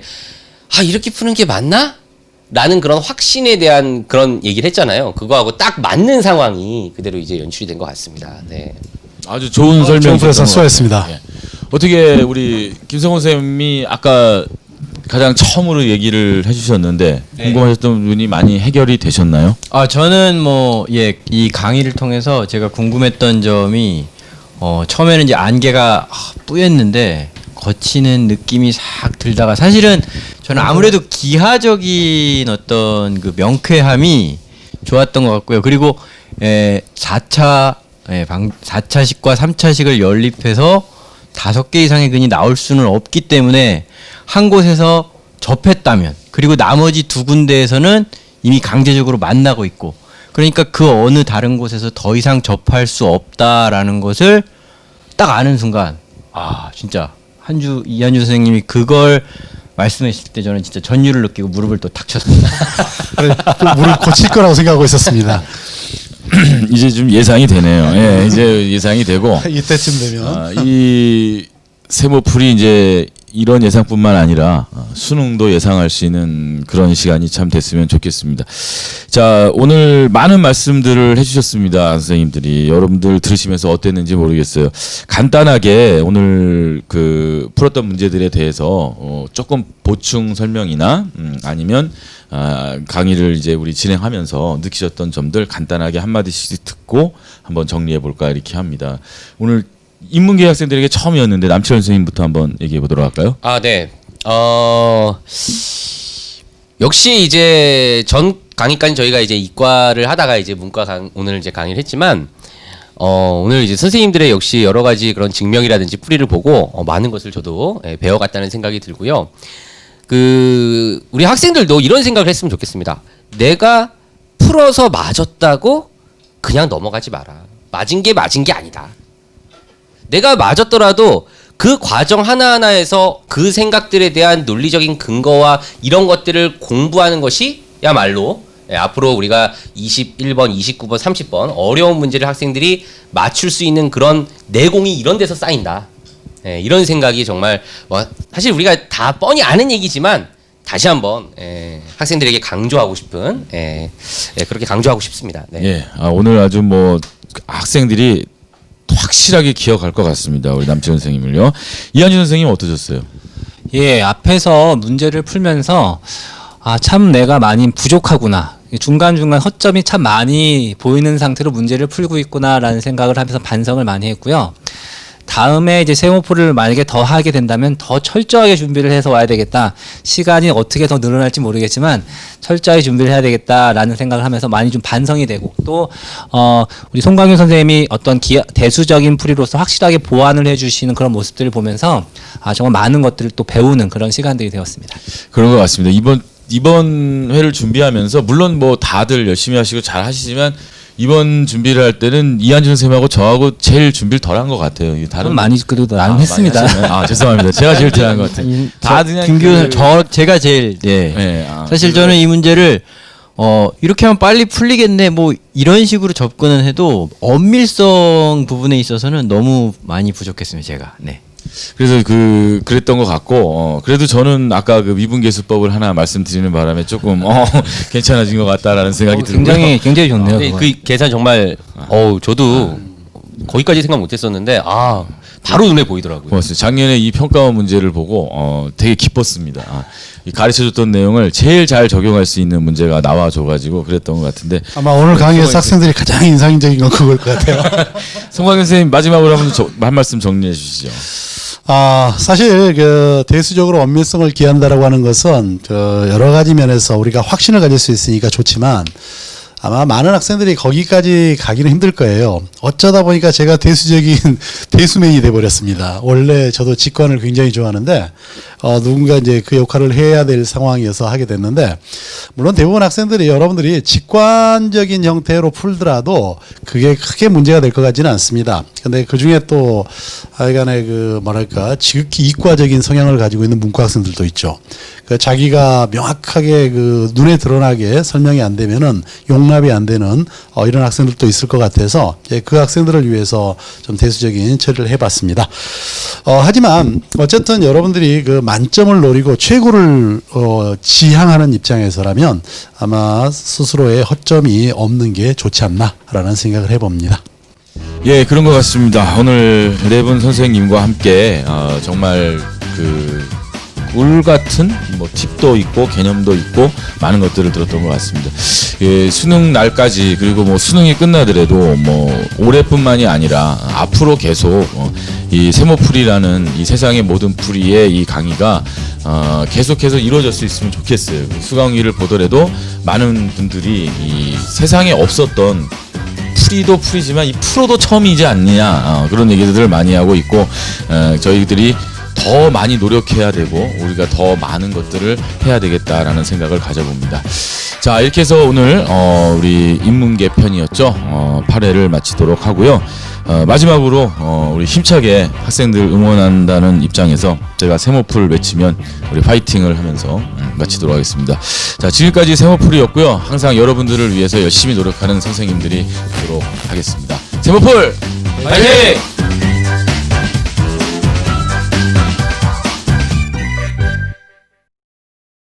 이렇게 푸는 게 맞나? 라는 그런 확신에 대한 그런 얘기를 했잖아요. 그거하고 딱 맞는 상황이 그대로 이제 연출이 된 것 같습니다. 네. 아주 좋은 설명. 프로에서 수고했습니다. 어떻게 우리 김성훈 선생님이 아까 가장 처음으로 얘기를 해주셨는데 궁금하셨던 분이 많이 해결이 되셨나요? 저는 이 강의를 통해서 제가 궁금했던 점이 처음에는 이제 안개가 뿌였는데 거치는 느낌이 싹 들다가 사실은 저는 아무래도 기하적인 어떤 그 명쾌함이 좋았던 것 같고요. 그리고 4차식과 3차식을 연립해서 5개 이상의 근이 나올 수는 없기 때문에 한 곳에서 접했다면 그리고 나머지 2군데에서는 이미 강제적으로 만나고 있고 그러니까 그 어느 다른 곳에서 더 이상 접할 수 없다라는 것을 딱 아는 순간 진짜 이한주 선생님이 그걸 말씀하실 때 저는 진짜 전율을 느끼고 무릎을 또 탁 쳤습니다. 또 무릎 고칠 거라고 생각하고 있었습니다. 이제 좀 예상이 되네요. 예, 이제 예상이 되고 이때쯤 되면 이 세모풀이 이제 이런 예상뿐만 아니라 수능도 예상할 수 있는 그런 시간이 참 됐으면 좋겠습니다. 자, 오늘 많은 말씀들을 해주셨습니다, 선생님들이. 여러분들 들으시면서 어땠는지 모르겠어요. 간단하게 오늘 그 풀었던 문제들에 대해서 조금 보충 설명이나 아니면 강의를 이제 우리 진행하면서 느끼셨던 점들 간단하게 한마디씩 듣고 한번 정리해 볼까 이렇게 합니다. 오늘 인문계 학생들에게 처음이었는데 남철 선생님부터 한번 얘기해 보도록 할까요? 네. 역시 이제 전 강의까지 저희가 이제 이과를 하다가 이제 오늘 이제 강의를 했지만 오늘 이제 선생님들의 역시 여러 가지 그런 증명이라든지 풀이를 보고 많은 것을 저도 배워갔다는 생각이 들고요. 우리 학생들도 이런 생각을 했으면 좋겠습니다. 내가 풀어서 맞았다고 그냥 넘어가지 마라. 맞은 게 아니다. 내가 맞았더라도 그 과정 하나하나에서 그 생각들에 대한 논리적인 근거와 이런 것들을 공부하는 것이야말로 앞으로 우리가 21번, 29번, 30번 어려운 문제를 학생들이 맞출 수 있는 그런 내공이 이런 데서 쌓인다. 이런 생각이 정말 사실 우리가 다 뻔히 아는 얘기지만 다시 한번 학생들에게 강조하고 싶은 그렇게 강조하고 싶습니다. 네. 예, 오늘 아주 학생들이 확실하게 기억할 것 같습니다. 우리 남철 선생님을요. 이한준 선생님 어떠셨어요? 예, 앞에서 문제를 풀면서 참 내가 많이 부족하구나. 중간중간 허점이 참 많이 보이는 상태로 문제를 풀고 있구나라는 생각을 하면서 반성을 많이 했고요. 다음에 이제 세모풀을 만약에 더 하게 된다면 더 철저하게 준비를 해서 와야 되겠다. 시간이 어떻게 더 늘어날지 모르겠지만 철저하게 준비를 해야 되겠다라는 생각을 하면서 많이 좀 반성이 되고 또 우리 송광윤 선생님이 어떤 대수적인 풀이로서 확실하게 보완을 해주시는 그런 모습들을 보면서 정말 많은 것들을 또 배우는 그런 시간들이 되었습니다. 그런 것 같습니다. 이번 회를 준비하면서 물론 다들 열심히 하시고 잘 하시지만 이번 준비를 할 때는 이한준 선생님하고 저하고 제일 준비를 덜 한 것 같아요. 다른 많이 그래도 나름 했습니다. 죄송합니다. 제가 제일 덜 한 것 같아요. 다 그냥 제가 제일 사실 저는 이 문제를 이렇게 하면 빨리 풀리겠네 이런 식으로 접근은 해도 엄밀성 부분에 있어서는 너무 많이 부족했습니다. 제가. 네. 그래서 그랬던 것 같고 그래도 저는 아까 그 미분계수법을 하나 말씀드리는 바람에 조금 괜찮아진 것 같다라는 생각이 들고요. 굉장히 좋네요. 그 계산 정말 저도 거기까지 생각 못했었는데 바로 눈에 보이더라고요. 고맙습니다. 작년에 이 평가원 문제를 보고 되게 기뻤습니다. 이 가르쳐줬던 내용을 제일 잘 적용할 수 있는 문제가 나와줘가지고 그랬던 것 같은데 아마 오늘 강의에서 학생들이 가장 인상적인 건 그걸 것 같아요. 송광현 선생님 마지막으로 한 말씀 정리해 주시죠. 사실 대수적으로 엄밀성을 기한다라고 하는 것은 여러 가지 면에서 우리가 확신을 가질 수 있으니까 좋지만 아마 많은 학생들이 거기까지 가기는 힘들 거예요. 어쩌다 보니까 제가 대수적인 대수맨이 돼버렸습니다. 원래 저도 직관을 굉장히 좋아하는데 누군가 이제 그 역할을 해야 될 상황이어서 하게 됐는데, 물론 대부분 학생들이 여러분들이 직관적인 형태로 풀더라도 그게 크게 문제가 될 것 같지는 않습니다. 근데 그 중에 또 하여간에 그 뭐랄까 지극히 이과적인 성향을 가지고 있는 문과 학생들도 있죠. 그 자기가 명확하게 그 눈에 드러나게 설명이 안 되면은 용납이 안 되는 이런 학생들도 있을 것 같아서 그 학생들을 위해서 좀 대수적인 처리를 해봤습니다. 하지만 어쨌든 여러분들이 그 만점을 노리고 최고를 지향하는 입장에서라면 아마 스스로의 허점이 없는 게 좋지 않나라는 생각을 해봅니다. 예, 그런 것 같습니다. 오늘 네 분 선생님과 함께 정말 꿀 같은 뭐 팁도 있고 개념도 있고 많은 것들을 들었던 것 같습니다. 예, 수능 날까지 그리고 뭐 수능이 끝나더라도 뭐 올해뿐만이 아니라 앞으로 계속 이 세모풀이라는 이 세상의 모든 풀이의 이 강의가 계속해서 이루어질 수 있으면 좋겠어요. 수강위를 보더라도 많은 분들이 이 세상에 없었던 풀이도 풀이지만 이 프로도 처음이지 않느냐 그런 얘기들을 많이 하고 있고 저희들이 더 많이 노력해야 되고 우리가 더 많은 것들을 해야 되겠다라는 생각을 가져봅니다. 자, 이렇게 해서 오늘 우리 인문계 편이었죠. 8회를 마치도록 하고요. 마지막으로 우리 힘차게 학생들 응원한다는 입장에서 제가 세모풀 외치면 우리 파이팅을 하면서 마치도록 하겠습니다. 자, 지금까지 세모풀이었고요. 항상 여러분들을 위해서 열심히 노력하는 선생님들이 되도록 하겠습니다. 세모풀 파이팅!